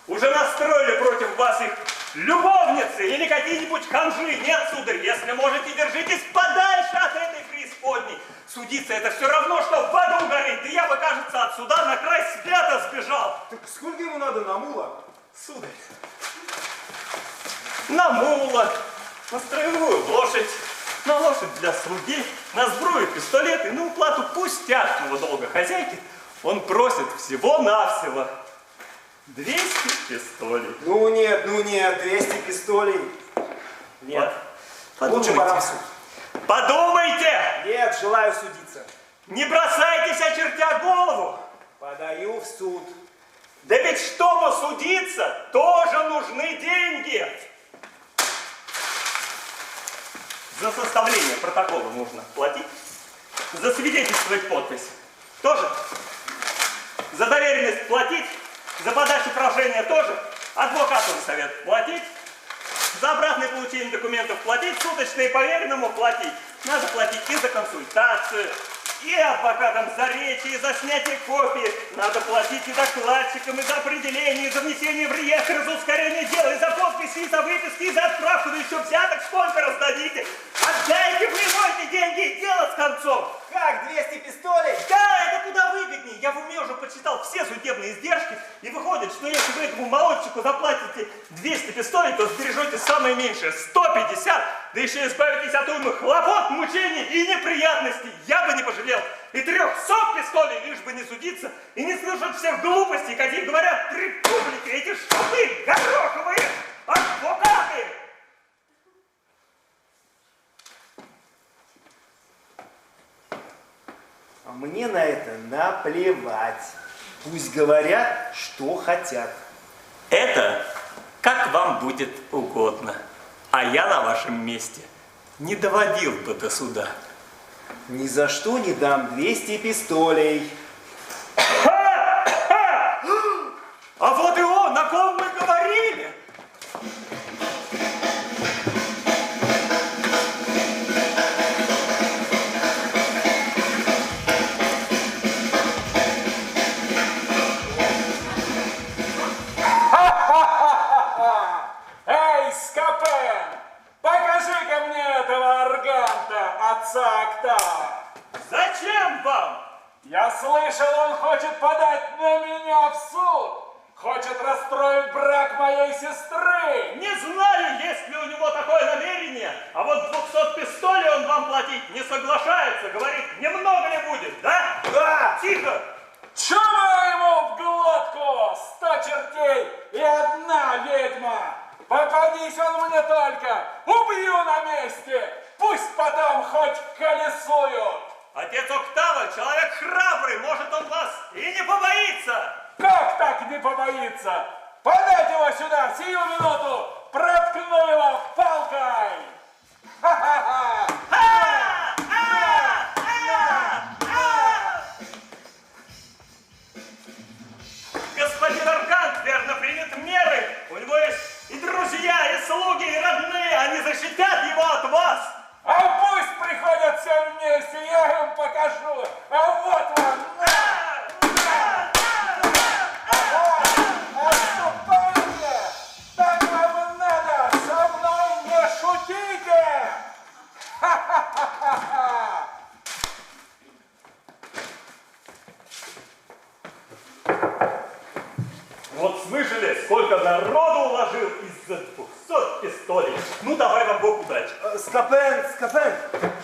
уже настроили против вас их любовницы или какие-нибудь ханжи. Нет, сударь, если можете, держитесь подальше от этой преисподней. Судиться это все равно, что в аду гореть. Да я бы, кажется, от суда на край света сбежал. Так сколько ему надо на мула? Сударь, на мула, на строевую лошадь, на лошадь для слуги, на сбрую, пистолеты, на уплату пустяшного долга хозяйки он просит всего-навсего 200 пистолей. Ну нет, 200 пистолей. Нет. Лучше подам в суд. Подумайте! Нет, желаю судиться. Не бросайтесь, очертя голову! Подаю в суд. Да ведь чтобы судиться, тоже нужны деньги! За составление протокола нужно платить, засвидетельствовать подпись тоже, за доверенность платить, за подачу прошения тоже, адвокату совет платить, за обратное получение документов платить, суточные поверенному платить. Надо платить и за консультацию, и адвокатам за речи, и за снятие копии. Надо платить и докладчикам, и за определение, и за внесение в реестр, и за ускорение дела, и за подписи, и за выписки, и за отправку. Да еще взяток сколько раздадите. Отдайте вы ему эти деньги и дело с концом. Как, 200 пистолей? Да, это куда выгоднее. Я в уме уже почитал. все судебные издержки, и выходит, что если вы этому молодчику заплатите 200 пистолей, то сбережете самое меньшее 150, да еще избавитесь от уймы хлопот, мучений и неприятностей. Я бы не пожалел и 300 пистолей, лишь бы не судиться и не слышать всех глупостей, какие говорят республики, эти шуты гороховые адвокаты. А мне на это наплевать. Пусть говорят, что хотят. Это как вам будет угодно. А я на вашем месте не доводил бы до суда. Ни за что не дам 200 пистолей. А вот и он, о ком мы говорили. Эй, Скопен, покажи-ка мне этого арганта, отца Октава. Зачем вам? Я слышал, он хочет подать на меня в суд. Хочет расстроить брак моей сестры. Не знаю, есть ли у него такое намерение, а вот 200 пистолей он вам платить не соглашается. Говорит, немного ли будет, да? Да! Тихо! Чума ему в глотку, 100 чертей и одна ведьма. Попадись он мне только, убью на месте. Пусть потом хоть колесуют. Отец Октава, человек храбрый, может он вас и не побоится. Как так не побоится? Подать его сюда, сию минуту, проткну его палкой. Ха-ха-ха! Господин Аргант верно примет меры. У него есть и друзья, и слуги, и родные. Они защитят его от вас. А пусть приходят все вместе, я им покажу. А вот вам, отступайте! Так вам надо, со мной не шутите! Ха-ха-ха-ха-ха! Вот слышали, сколько народу уложил из-за 200 пистолей. Ну, давай вам Бог удачи. Скопен,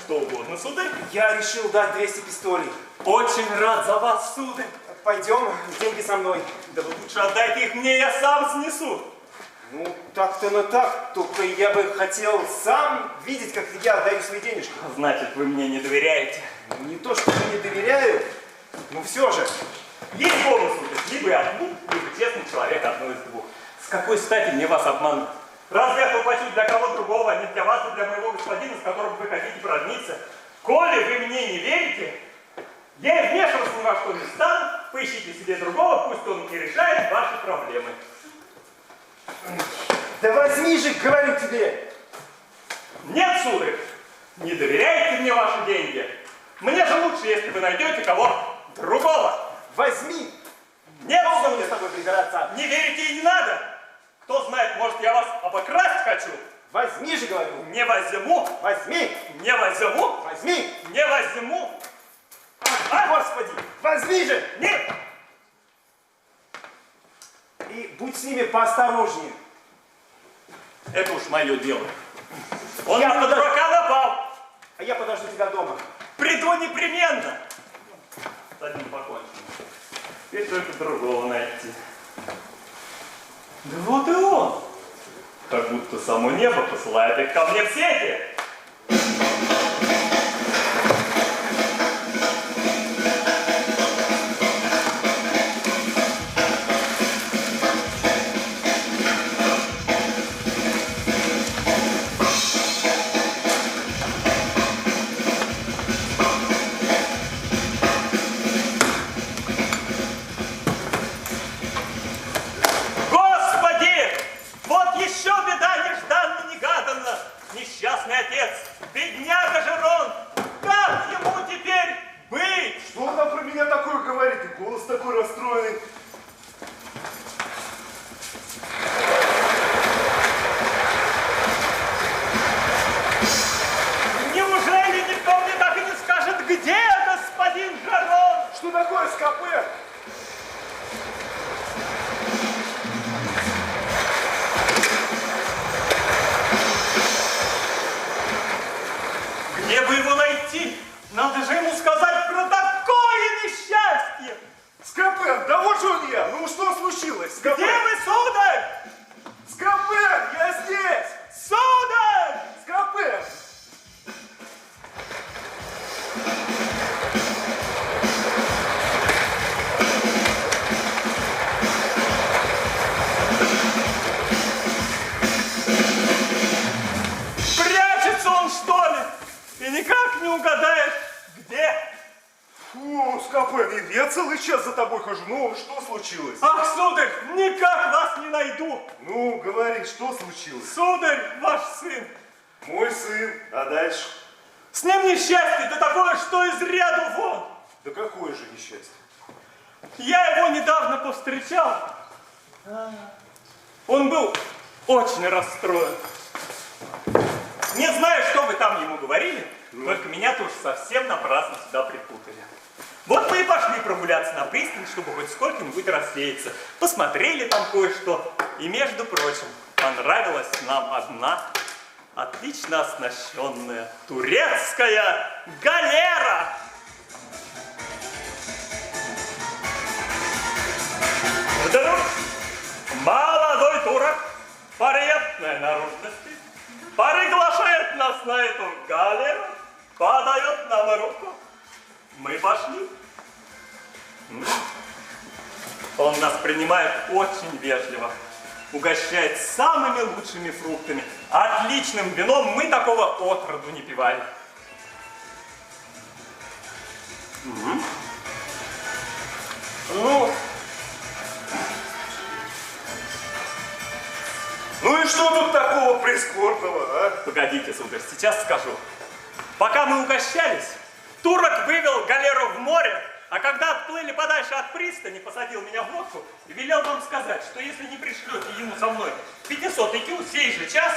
Что угодно, сударь. я решил дать 200 пистолей. Очень рад за вас, сударь. Пойдем, деньги со мной. Да вы лучше отдайте их мне, я сам снесу. Ну, так-то на так, только я бы хотел сам видеть, как я отдаю свои денежки. Значит, вы мне не доверяете. Не то, что не доверяю, но все же. Есть оба, сударь. Либо я обман, либо честный человек, одно из двух. С какой стати мне вас обмануть? Разве я хлопочу для кого другого, а не для вас и для моего господина, с которым вы хотите породниться? Коли вы мне не верите, я и вмешиваться ни во что не стану, поищите себе другого, пусть он и решает ваши проблемы. Да возьми же, говорю тебе. Нет, сударь, не доверяете мне ваши деньги. Мне же лучше, если вы найдете кого другого. Возьми. Нет, Долго мне сударь, с тобой прибираться. не верите и не надо. Кто знает, может, я вас обокрасть хочу. Возьми же, говорю. Не возьму, Возьми. не возьму, Возьми. не возьму. Господи, возьми же. Нет, И будь с ними поосторожнее. это уж мое дело. Он Я мне на подожду. дурака напал. А я подожду тебя дома. Приду непременно. С одним покончено. Теперь только другого найти. Да вот и он. Как будто само небо посылает их ко мне в сети. Господи! Вот еще беда нежданно-негаданно! Несчастный отец, бедняга Жерон! Как ему теперь быть? Что он там про меня такое говорит? И голос такой расстроенный. Неужели никто мне так и не скажет, где господин Жерон? Что такое, Скопен? Где бы его найти? Надо же ему сказать про такое несчастье! Скопен, да вот же он я! Ну что случилось? Где Скопен! вы, сударь? Скопен, я здесь! Сударь! Скопен! Прячется он, что ли? И никак не угадаешь, где? Фу, Скопен, я целый час за тобой хожу. Ну, что случилось? Ах, сударь, никак вас не найду! Ну, говори, что случилось? Сударь, ваш сын! Мой сын, а дальше? С ним несчастье, да такое, что из ряду вон! Да какое же несчастье? Я его недавно повстречал. Он был очень расстроен. Не знаю, что вы там ему говорили, только меня-то уж совсем напрасно сюда припутали. Вот мы и пошли прогуляться на пристань, чтобы хоть сколько-нибудь рассеяться. Посмотрели там кое-что. И, между прочим, понравилась нам одна отлично оснащенная турецкая галера. Вдруг молодой турок приятной наружности приглашает нас на эту галеру, подает нам руку. Мы пошли. Он нас принимает очень вежливо, угощает самыми лучшими фруктами, отличным вином. Мы такого отроду не пивали. Ну и что тут такого прискорбного, а? Погодите, сударь, сейчас скажу. Пока мы угощались, турок вывел галеру в море, а когда отплыли подальше от пристани, посадил меня в лодку и велел вам сказать, что если не пришлете ему со мной 500 икю сей же час,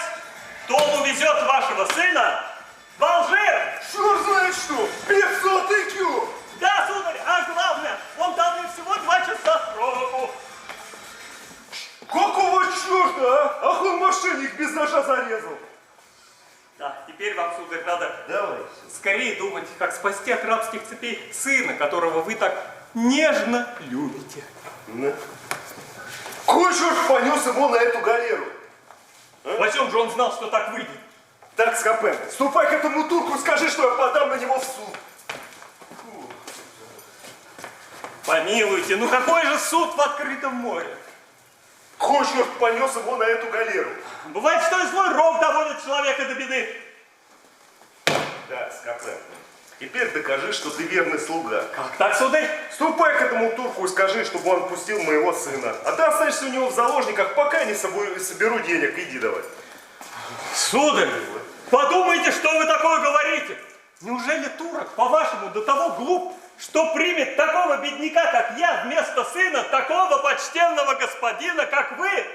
то он увезет вашего сына в Алжир. Черт знает что! 500 IQ! Да, сударь, а главное, он дал мне всего 2 часа сроку. Какого черта, а? Ах, он мошенник без ножа зарезал. Да, теперь вам, сударь, надо Давай. скорее думать, как спасти от рабских цепей сына, которого вы так нежно любите. Кой черт понес его на эту галеру? Почем же он знал, что так выйдет? Так, Скопен, ступай к этому турку, скажи, что я подам на него в суд. Помилуйте, ну какой же суд в открытом море? Кой черт понес его на эту галеру? Бывает, что и злой рок доводит человека до беды. Да, Скопен, теперь докажи, что ты верный слуга. Как так, сударь? Ступай к этому турку и скажи, чтобы он отпустил моего сына. А ты останешься у него в заложниках, пока не соберу денег. Иди давай. Сударь, подумайте, что вы такое говорите. Неужели турок, по-вашему, до того глуп, что примет такого бедняка, как я, вместо сына такого почтенного господина, как вы?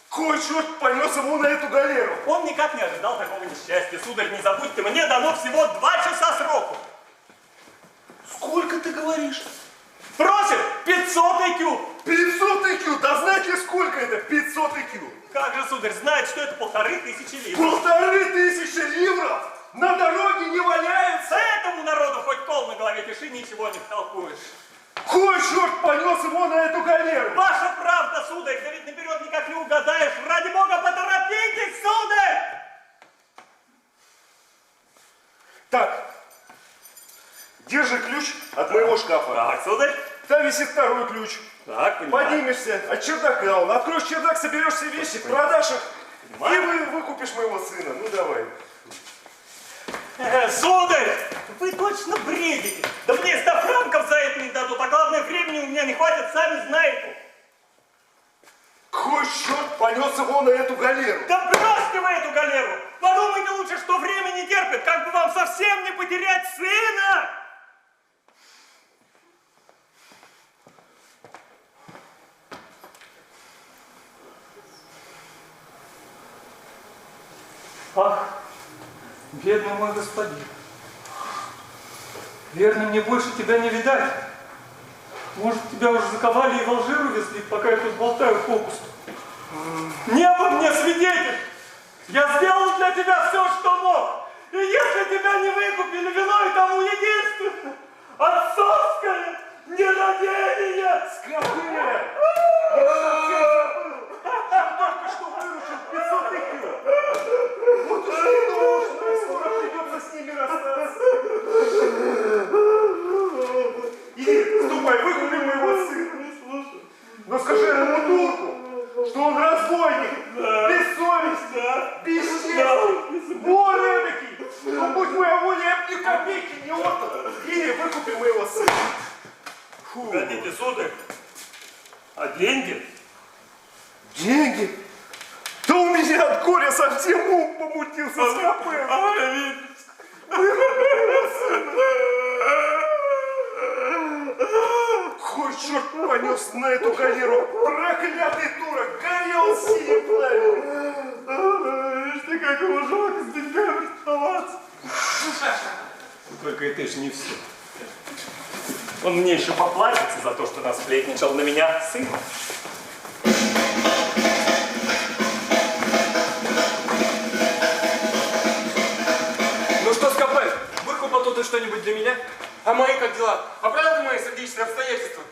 Кой черт понес его на эту галеру? Он никак не ожидал такого несчастья. Сударь, не забудьте, мне дано всего 2 часа сроку. Сколько ты говоришь? Просит 500 IQ. 500 IQ? Да знаете ли, сколько это 500 IQ? Как же, сударь, знает, что это 1500 ливров. 1500 ливров? На дороге не валяется? Этому народу хоть кол на голове тиши, ничего не втолкуешь. Кой черт понес его на эту галеру? Ваша правда, сударь, да ведь наперед никак не угадаешь. Ради бога, поторопитесь, сударь! Так, держи ключ от моего шкафа. Так, сударь. Там висит второй ключ. Так, понимаю. Поднимешься от чердака, он откроешь чердак, соберешь все вещи, продашь их и выкупишь моего сына. Ну давай. Сударь, вы точно бредите. Да мне 100 франков за это не дадут, а главное, времени у меня не хватит, сами знаете. Кой черт понес его на эту галеру? Да бросьте вы эту галеру. Подумайте лучше, что время не терпит, как бы вам совсем не потерять сына. Ах, бедный мой господин, верно, мне больше тебя не видать. Может, тебя уже заковали и в Алжир увезли, пока я тут болтаю попусту. Небо мне свидетель! Я сделал для тебя все, что мог! И если тебя не выкупили, виной тому единственно отцовское нерадение! Скажи! Только что выручил 500 икр. Вот уж не думал, что мне скоро придется с ними расстаться. Иди, ступай, выкупи моего сына. Но скажи этому турку, что он разбойник, бессовестный, бесчестный, вор эдакий. Но будь моя воля, я б ни копейки не отдал. Иди, выкупи моего сына. Погодите, сударь. А деньги? Деньги? Да у меня от горя совсем ум помутился с капеллой. Хоть черт понес на эту галеру, проклятый турок, горел синим пламенем. Ты как его жалко с деньгами расставаться. Только это ж не все. Он мне еще поплатится за то, что насплетничал на меня сын. Ну что, Скопель, выкупал тут что-нибудь для меня? А мои как дела? Оправданы мои сердечные обстоятельства?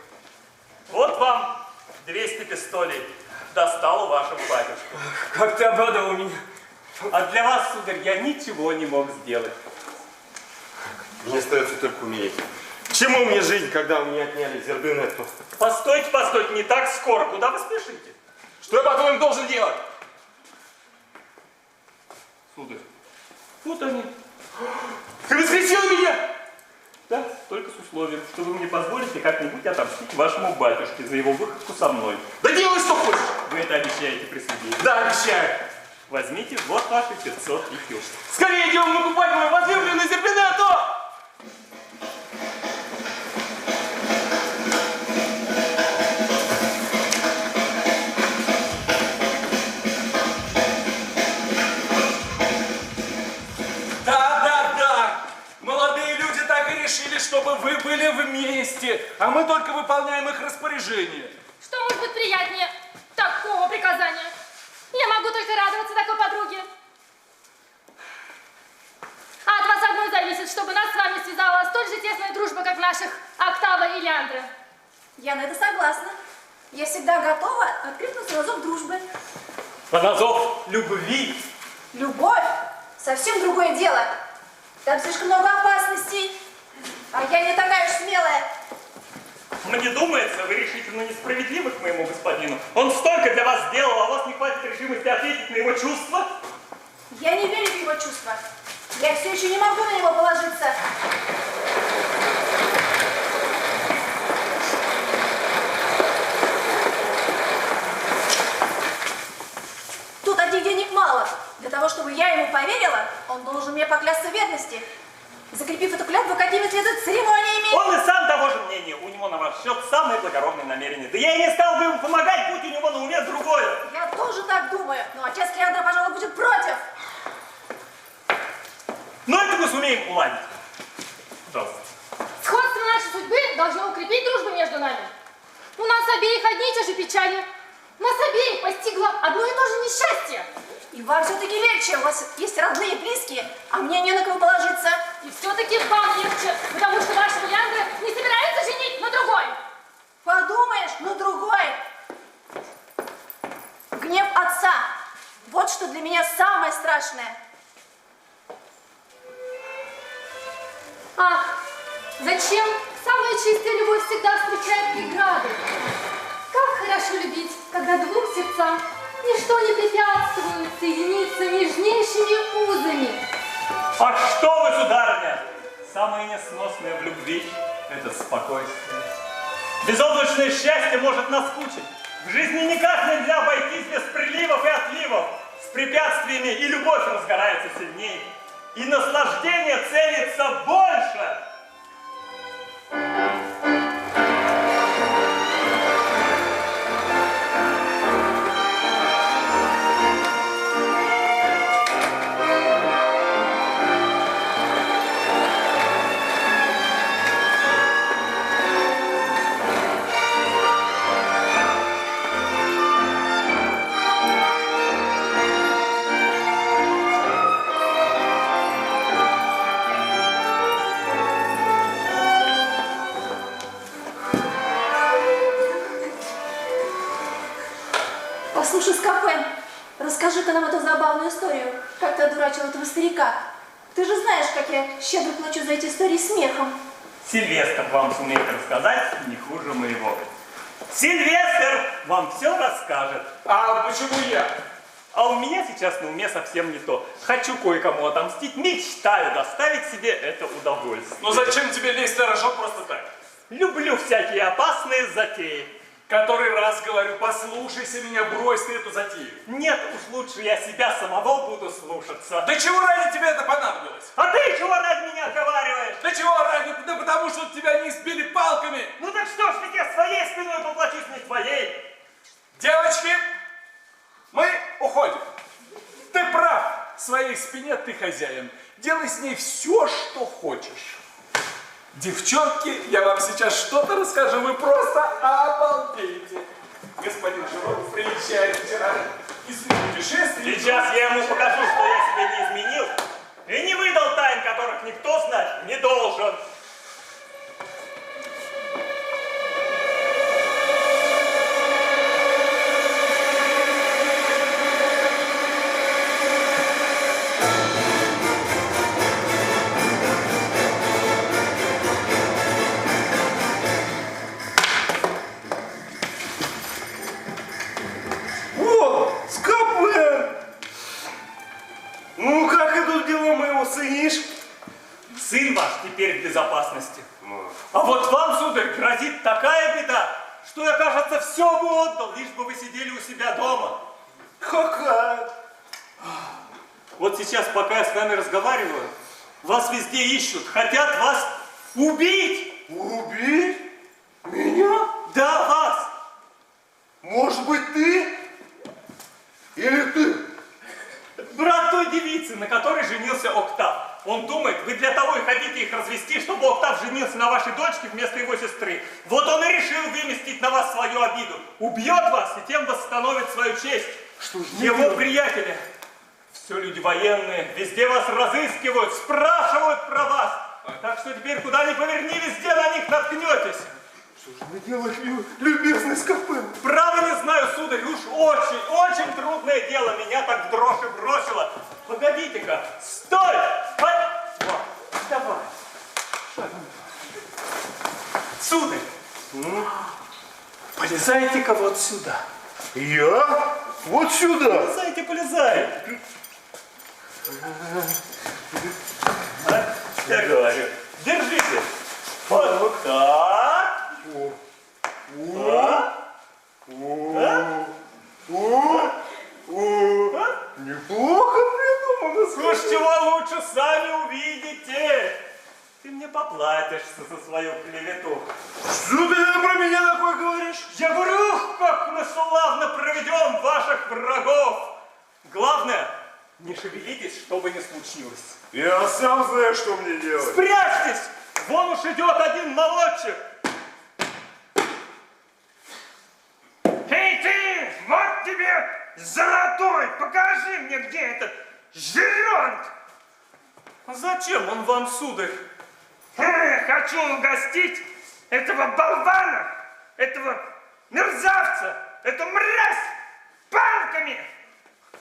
Вот вам 200 пистолей. Достал у вашего батюшки. Как ты обрадовал меня. А для вас, сударь, я ничего не мог сделать. Мне остается только умереть. К чему мне жизнь, когда у меня отняли Зербинетту? Постойте, постойте, не так скоро. Куда вы спешите? Что я, по-твоему, должен делать? Сударь, вот они. Ты воскресил меня! Да, только с условием, что вы мне позволите как-нибудь отомстить вашему батюшке за его выходку со мной. Да делай, что хочешь! Вы это обещаете при суде? Да, обещаю! Возьмите вот ваши 500 икр. Скорее идем выкупать мою возлюбленную Зербинетту! Да. Молодые люди так и решили, чтобы вы были вместе, а мы только выполняем их распоряжение. Что может быть приятнее такого приказания? Я могу только радоваться такой подруге. А от вас одной зависит, чтобы нас с вами связала столь же тесная дружба, как наших Октава и Леандра. Я на это согласна. Я всегда готова откликнуться на зов дружбы. На зов любви. Любовь — совсем другое дело. Там слишком много опасностей. А я не такая уж смелая. Мне думается, вы решительно несправедливы к моему господину. Он столько для вас сделал, а у вас не хватит решимости ответить на его чувства. Я не верю в его чувства. Я все еще не могу на него положиться. Тут одних денег мало. Для того, чтобы я ему поверила, он должен мне поклясться в верности. Закрепив эту клятву, какими следует церемониями. Он и сам того же мнения. У него на ваш счет самые благородные намерения. Да я и не стал бы ему помогать, будь у него на уме другое. Я тоже так думаю. Но отец Леандра, пожалуй, будет против. Но это мы сумеем уладить. Пожалуйста. Сходство нашей судьбы должно укрепить дружбу между нами. У нас обеих одни и те же печали. Нас обеих постигло одно и то же несчастье. И вам все-таки легче. У вас есть родные и близкие, а мне не на кого положиться. И все-таки вам легче, потому что вашего Леандра не собирается женить на другой. Подумаешь, ну другой. Гнев отца. Вот что для меня самое страшное. Ах, зачем самая чистая любовь всегда встречает преграды? Как хорошо любить, когда двум сердцам ничто не препятствует соединиться нежнейшими узами. А что вы, сударыня? Самое несносное в любви – это спокойствие. Безоблачное счастье может наскучить. В жизни никак нельзя обойтись без приливов и отливов. С препятствиями и любовь разгорается сильнее. И наслаждение ценится больше. Слушай, Скопен, расскажи-ка нам эту забавную историю, как ты одурачил этого старика. Ты же знаешь, как я щедро плачу за эти истории смехом. Сильвестр вам сумеет рассказать не хуже моего. Сильвестр вам все расскажет. А почему я? А у меня сейчас на уме совсем не то. Хочу кое-кому отомстить, мечтаю доставить себе это удовольствие. Ну зачем тебе лезть на рожок просто так? Люблю всякие опасные затеи. Который раз говорю, послушайся меня, брось ты эту затею. Нет, уж лучше я себя самого буду слушаться. Да чего ради тебе это понадобилось? А ты чего ради меня отговариваешь? Да чего ради? Да потому что тебя не избили палками. Ну так что ж, ведь я своей спиной поплачусь, не твоей. Девочки, мы уходим. Ты прав, в своей спине ты хозяин. Делай с ней все, что хочешь. Девчонки, я вам сейчас что-то расскажу, вы просто обалдеете. Господин Жирон приезжает вчера из путешествия. Сейчас я ему покажу, что я себя не изменил и не выдал тайн, которых никто знать не должен. О, Скопен! Ну, как идут дела моего сынишки? Сын ваш теперь в безопасности. А вот вам, сударь, грозит такая беда, что я, кажется, все бы отдал, лишь бы вы сидели у себя дома. Какая? Вот сейчас, пока я с вами разговариваю, вас везде ищут, хотят вас убить. Убить? Меня? Да, вас. Может быть, ты? Или ты? Брат той девицы, на которой женился Октав. Он думает, вы для того и хотите их развести, чтобы Октав женился на вашей дочке вместо его сестры. Вот он и решил выместить на вас свою обиду. Убьет вас и тем восстановит свою честь. Что ж Его приятели, все люди военные, везде вас разыскивают, спрашивают про вас. Так что теперь куда ни поверни, везде на них наткнетесь. Что же мне делать, любезный Скопен? Право не знаю, сударь, уж очень трудное дело. Меня так в дрожь и бросило. Погодите-ка, стой! Вот, давай. Сударь, полезайте-ка вот сюда. Я? Вот сюда. Полезай. Я говорю, держите. Вот так. Неплохо придумано. Уж чего лучше, сами увидите. Ты мне поплатишься за свою клевету. Что ты про меня такое говоришь? Я говорю, как мы славно проведем ваших врагов. Главное, не шевелитесь, что бы ни случилось. Я сам знаю, что мне делать. Спрячьтесь! Вон уж идет один молодчик. Эй ты, вот тебе золотой, покажи мне, где этот жирёнт. Зачем он вам, сударь? Хочу угостить этого болвана, этого мерзавца, эту мразь палками.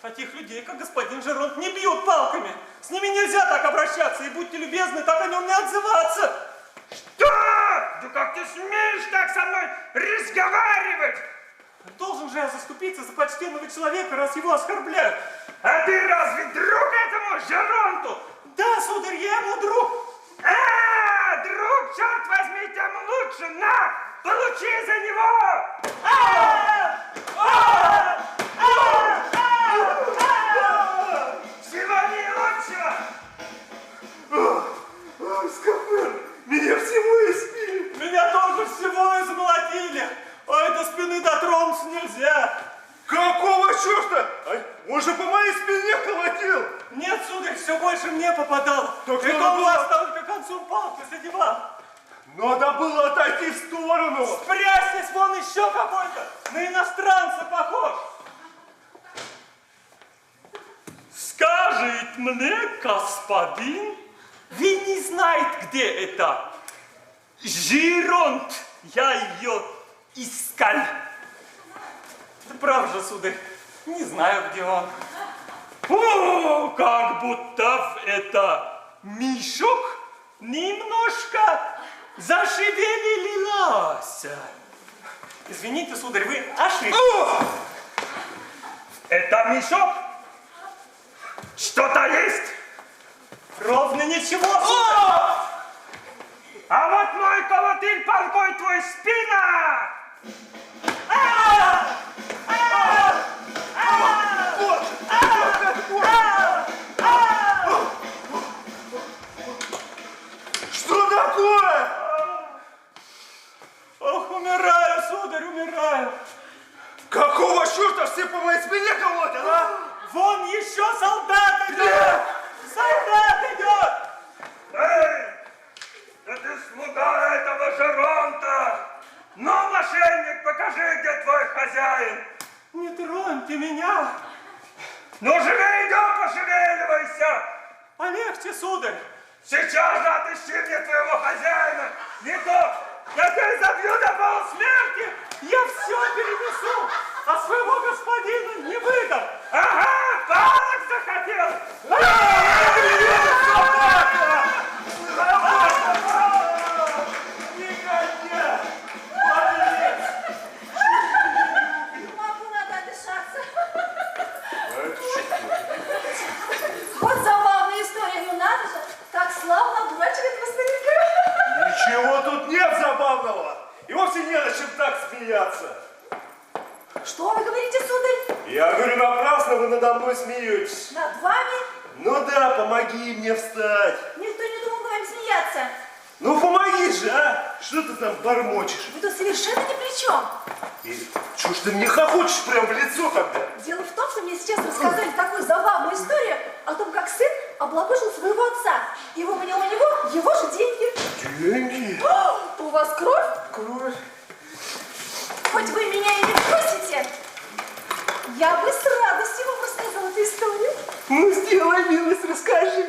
Таких людей, как господин Жеронт, не бьют палками. С ними нельзя так обращаться, и будьте любезны, так о нем не отзываться. Что? Да как ты смеешь так со мной разговаривать? Должен же я заступиться за почтенного человека, раз его оскорбляют. А ты разве друг этому Жеронту? Да, сударь, я ему друг. А, друг, черт возьми, тем лучше. На, получи за него. Всего наилучшего. Скопен, меня всего избили. Меня тоже всего измолотили. А это спины дотронуться нельзя. Какого черта? Он же по моей спине колотил. Нет, сударь, все больше мне попадало. Так это надо у вас было- только концом палки задевал. Надо было отойти в сторону. Спрячьтесь, вон еще какой-то. На иностранца похож. Скажет мне, господин, вы не знаете, где это? Жиронт, я ее искал. Да правда же, сударь, Не знаю, где он. О, как будто это мешок немножко зашевелилась. Извините, сударь, вы ошиблись. Это мешок? Что-то есть? Ровно ничего, сударь. А вот мой колотыль, полкой твой спина! Что такое? Ох, умираю, сударь, умираю. Какого черта все по моей спине колотят, а? Вон еще солдат идет! Солдат идет! Эй! Да ты слуга этого Жеронта! Ну, мошенник, покажи, где твой хозяин! Не троньте меня! Ну, живей, идем, пошевеливайся! Полегче, сударь! Сейчас же отыщи мне твоего хозяина! Не то я тебя забью до полусмерти! Я все перенесу, а своего господина не выдам! Ага, палок захотел! Не могу, надо отдышаться. Вот забавная история, ну надо же, как славно обдурачили этого старика. Ничего тут нет забавного. И вовсе не на чем так смеяться. Что вы говорите, сударь? Я говорю, напрасно вы надо мной смеетесь. Над вами? Ну да, помоги мне встать. Никто не думал над вами смеяться. Ну помоги же, а? Что ты там бормочешь? Вы тут совершенно ни при чем. И чё ж ты мне хохочешь прям в лицо тогда? Дело в том, что мне сейчас рассказали такую забавную историю о том, как сын облапошил своего отца и выманил у него его же деньги. Деньги? У вас кровь? Кровь? Хоть вы меня и не просите, я бы с радостью вам рассказала эту историю. Ну сделай милость, расскажи.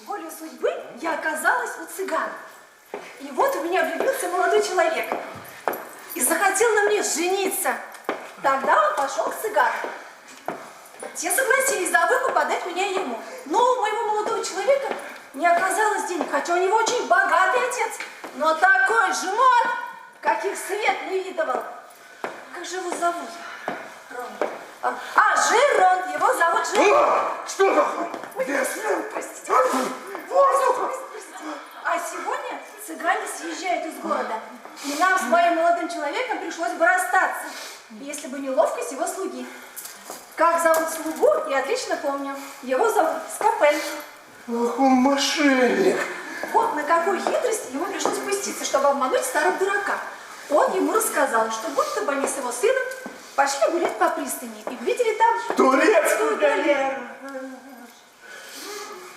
Волею судьбы я оказалась у цыган. И вот в меня влюбился молодой человек. И захотел на мне жениться. Тогда он пошел к цыганам. Те согласились за выкуп отдать меня ему. Но у моего молодого человека не оказалось денег, хотя у него очень богатый отец. Но такой жмот, каких свет не видывал. Как же его зовут? Жерон, его зовут Жерон. Что такое? Простите. Простите. А сегодня цыгане съезжают из города. И нам с моим молодым человеком пришлось бы расстаться, если бы не ловкость его слуги. Как зовут слугу, я отлично помню. Его зовут Скопель. Ах, он мошенник. Вот на какую хитрость ему пришлось пуститься, чтобы обмануть старого дурака. Он ему рассказал, что будто бы они с его сыном пошли гулять по пристани и увидели там Турецкую галеру.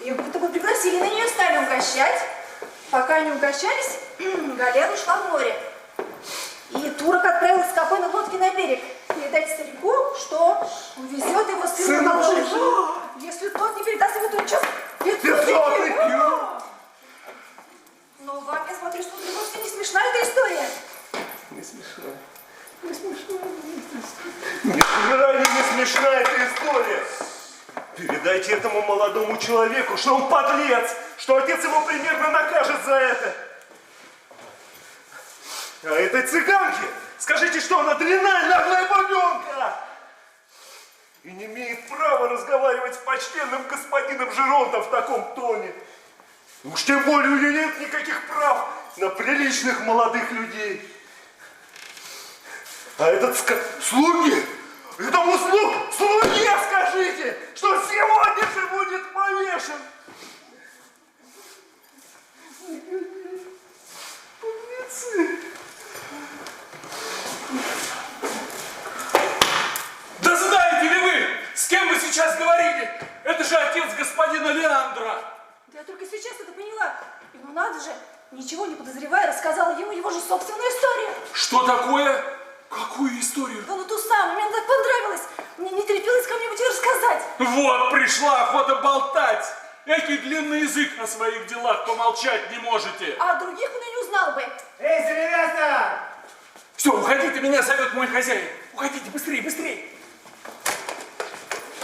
И будто бы пригласили на нее, стали угощать. Пока они угощались, галера ушла в море. И турок отправил Скопена в лодке на берег передать старику, что увезет его сына на Алжир. Если тот не передаст ему тотчас 500 репью. Но вам, я смотрю, что вовсе не смешна эта история. Не смешно. Не смешно. Не смешна эта история. Передайте этому молодому человеку, что он подлец, что отец его примерно накажет за это. А этой цыганке скажите, что она дрянная наглая бабенка. И не имеет права разговаривать с почтенным господином Жеронтом в таком тоне. Уж тем более у нее нет никаких прав на приличных молодых людей. А этот слуги, этому слуге скажите, что сегодня же будет повешен. Подлецы. Да знаете ли вы, с кем вы сейчас говорили? Это же отец господина Леандра. Да я только сейчас это поняла. И ну надо же, ничего не подозревая, рассказала ему его же собственную историю. Что такое? Какую историю? Да ну ту самую, мне она так понравилась. Мне не терпелось кому-нибудь ее рассказать. Вот, пришла охота болтать. Экий длинный язык о своих делах помолчать не можете. А других он и не узнал бы. Эй, Сильвестр! Все, Все, уходите, меня зовет мой хозяин. Уходите, быстрее, быстрее.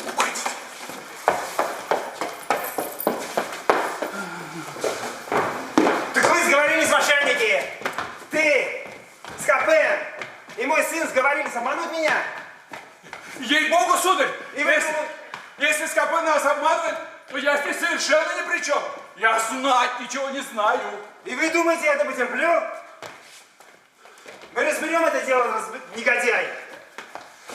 Уходите. Так вы сговорились, мошенники! Ты, Скопен и мой сын сговорились обмануть меня! Ей-богу, сударь, И вы если Скопен нас обманывает, то я здесь совершенно ни при чем. Я знать ничего не знаю. И вы думаете, я это потерплю? Мы разберем это дело, негодяй!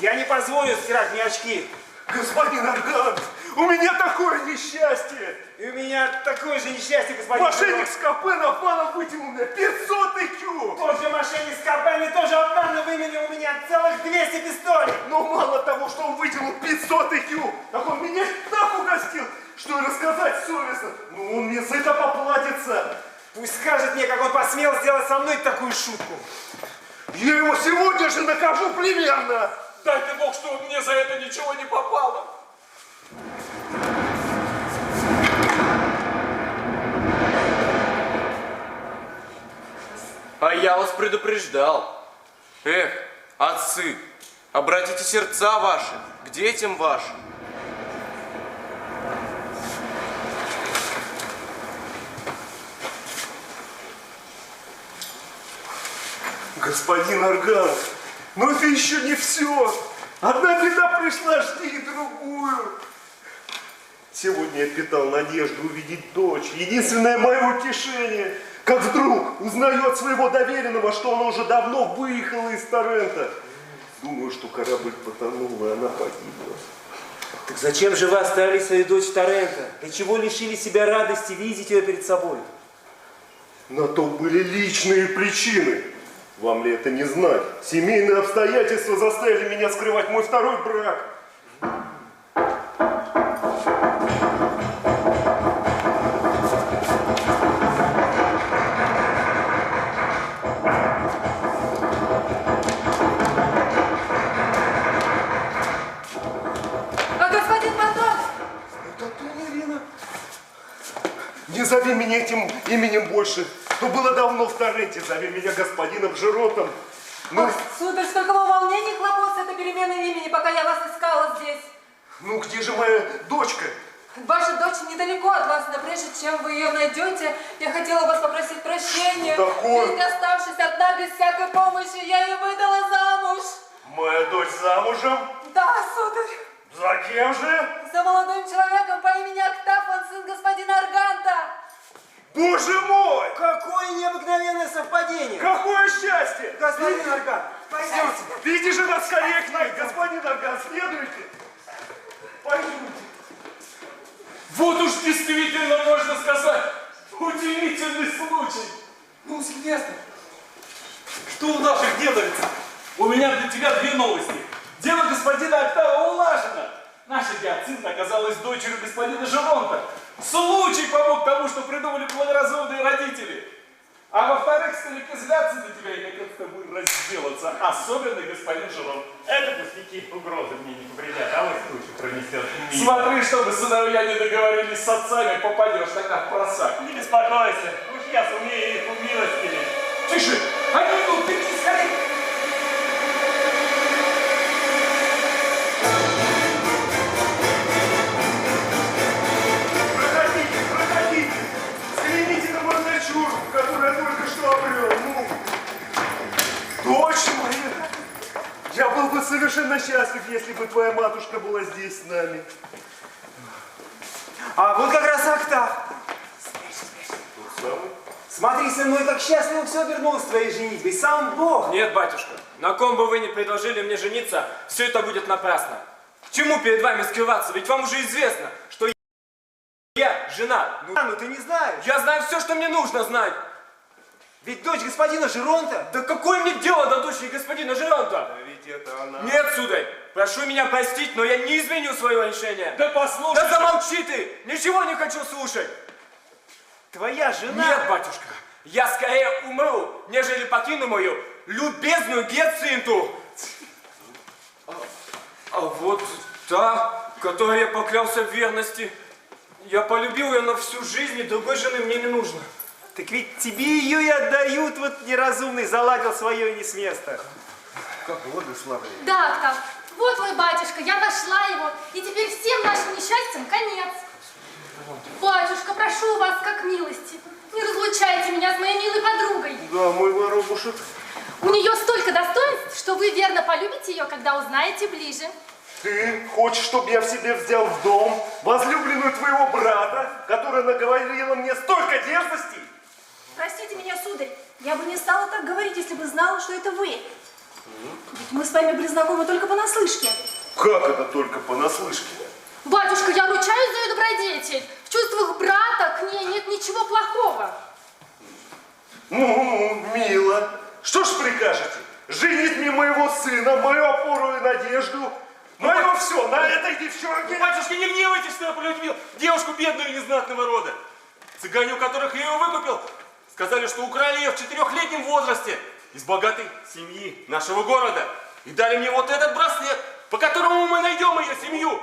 Я не позволю стирать мне очки. Господин Арган, у меня такое несчастье! И у меня такое же несчастье, господин. Мошенник Скопен обманом вытянул мне 500 IQ! Тот же мошенник Скопен и тоже обманно выменил у меня целых 200 пистолей! Но мало того, что он вытянул 500 IQ, так он меня так угостил, что и рассказать совестно. Ну, он мне за это поплатится. Пусть скажет мне, как он посмел сделать со мной такую шутку. Я его сегодня же накажу примерно. Дай ты Бог, что мне за это ничего не попало. А я вас предупреждал. Эх, отцы, обратите сердца ваши к детям вашим. Господин Арган, но это еще не все. Одна беда пришла, жди и другую. Сегодня я питал надежду увидеть дочь. Единственное мое утешение. Как вдруг узнаю от своего доверенного, что она уже давно выехала из Торрента. Думаю, что корабль потонул, и она погибла. Так зачем же вы оставили свою дочь в Торрента? Для чего лишили себя радости видеть ее перед собой? На то были личные причины. Вам ли это не знать? Семейные обстоятельства заставили меня скрывать мой второй брак. А господин Пандрон? Это ты, Ирина? Не зови меня этим именем больше. То было давно в Торренте. Зови меня господином Жеротом. Ох, сударь, столько волнений, хлопот с этой переменой имени, пока я вас искала здесь. Ну, где же моя дочка? Ваша дочь недалеко от вас, но прежде чем вы ее найдете, я хотела вас попросить прощения. Что такое? Ведь, оставшись одна без всякой помощи, я ее выдала замуж. Моя дочь замужем? Да, сударь, За кем же? за молодым человеком по имени Октав, он сын господина Арганта. Боже мой! Какое необыкновенное совпадение! Какое счастье! Господин Арган, пойдемте. Видите же нас скорее к ней, господин Арган, следуйте. Пойдемте. Вот уж действительно можно сказать, удивительный случай. Ну, Сильвестр, что у наших делается? У меня для тебя две новости. Дело господина Октава улажено. Наша Гиацинта оказалась дочерью господина Жеронта. Случай помог тому, что придумали благоразумные родители. А во-вторых, старики злятся за тебя и хотят с тобой разделаться. Особенно господин Жерон. Это пустяки, угрозы мне не повредят, а вот случай пронесет мимо. Смотри, чтобы сыновья не договорились с отцами, попадешь тогда в просак. Не беспокойся, уж я сумею их умилостивить. Тише! Они идут, беги скорее! Проходите, проходите. Взгляните на мою дочурку, которую я только что обрел. Ну, дочь моя. Я был бы совершенно счастлив, если бы твоя матушка была здесь с нами. А вот как раз Октав. Смотри, сын мой, как счастливо все обернулось с твоей женитьбой. Сам Бог. Нет, батюшка, на ком бы вы ни предложили мне жениться, все это будет напрасно. К чему перед вами скрываться? Ведь вам уже известно, что я женат. Ну ты не знаешь. Я знаю все, что мне нужно знать. Ведь дочь господина Жеронта. Да какое мне дело до дочери господина Жеронта? Ведь это она. Нет, сударь, прошу меня простить, но я не изменю свое решение. Да послушай! Да замолчи ты! Ничего не хочу слушать! Твоя жена. Нет, батюшка, я скорее умру, нежели покину мою любезную Гиацинту. А вот та, которой я поклялся в верности, я полюбил ее на всю жизнь, и другой жены мне не нужно. Так ведь тебе ее и отдают, вот неразумный заладил свое и не с места. Как благословение. Да, Октав, вот мой батюшка, я нашла его, и теперь всем нашим несчастьям конец. Батюшка, прошу вас, как милости, не разлучайте меня с моей милой подругой. Да, мой воробушек. У нее столько достоинств, что вы верно полюбите ее, когда узнаете ближе. Ты хочешь, чтобы я в себе взял в дом возлюбленную твоего брата, которая наговорила мне столько дерзостей? Простите меня, сударь, я бы не стала так говорить, если бы знала, что это вы. Ведь мы с вами были знакомы только понаслышке. Как это только понаслышке? Батюшка, я ручаюсь за ее добродетель. В чувствах брата к ней нет ничего плохого. Ну, мило. Что ж прикажете? Женить мне моего сына, мою опору и надежду, мое все на этой девчонке? Батюшка, не гневайтесь, что я полюбил девушку бедную и незнатного рода. Цыгане, у которых я ее выкупил, сказали, что украли ее в 4-летнем возрасте из богатой семьи нашего города. И дали мне вот этот браслет, по которому мы найдем ее семью.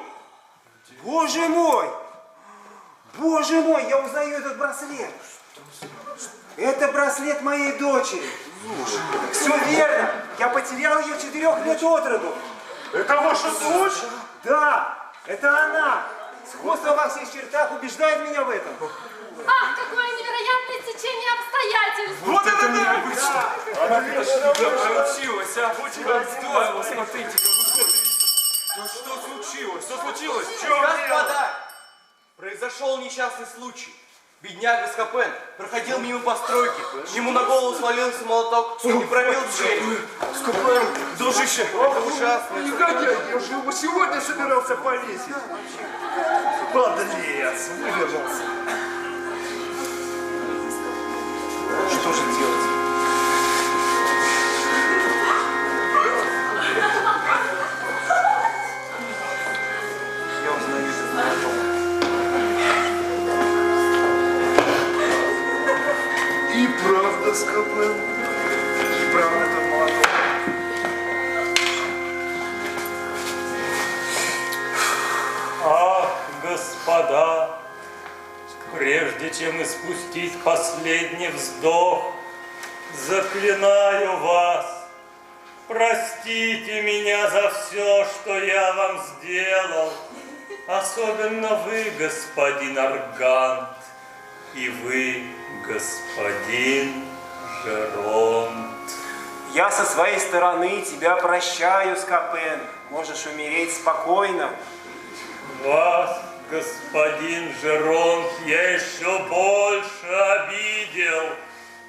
Боже мой! Боже мой, я узнаю этот браслет. Это браслет моей дочери. Все верно. Я потерял ее 4 лет от роду. Это ваша дочь? Да, это она. Сходство во всех чертах убеждает меня в этом. Ах, какое невероятное течение обстоятельств! Вот это необычно! Получилось, а? Здорово, смотрите-ка, выходит. Ну что случилось? Что случилось? Господа, произошел несчастный случай. Бедняга Скопен проходил мимо постройки, ему на голову свалился молоток и пробил дверь. Скопен, дружище, Это ужасно. Негодяй, я же его сегодня собирался повесить. Подлец, вывернулся. Что же делать? Я узнаю этот молоток. И правда, Скопен. И правда тот молоток. Ах, господа, прежде чем испустить последний вздох, заклинаю вас, простите меня за все, что я вам сделал, особенно вы, господин Аргант, и вы, господин Жеронт. Я со своей стороны тебя прощаю, Скопен. Можешь умереть спокойно. Вас, господин Жеронт, я еще больше обидел.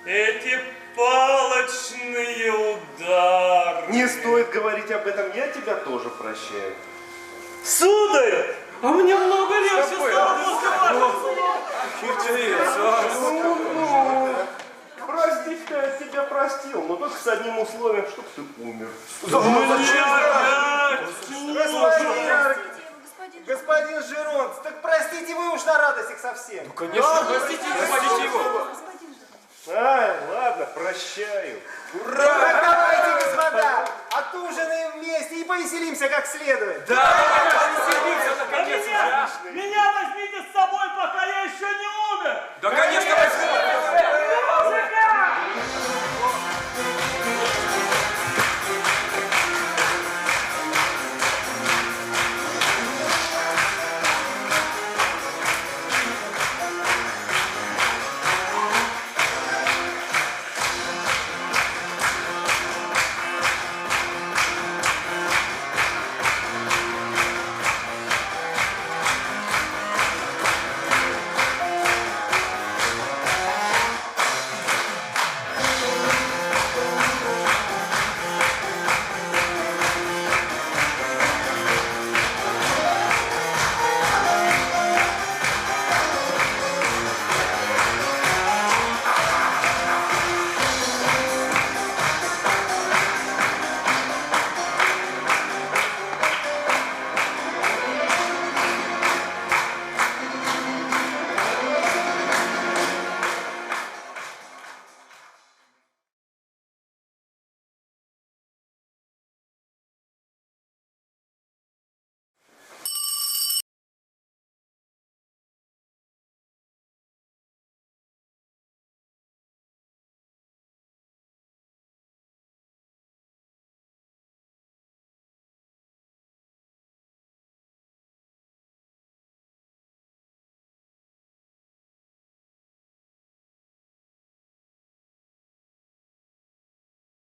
Эти палочные удары. Не стоит говорить об этом, я тебя тоже прощаю. Сударь, а мне много легче стало после вашего слова. Простить-то я тебя простил, но только с одним условием, чтобы ты умер. Господин Жеронт, так простите вы уж на радостях совсем. Конечно, простите его. Ай, ладно, прощаю. Ура! Давайте, господа, отужинаем вместе и повеселимся как следует. Да!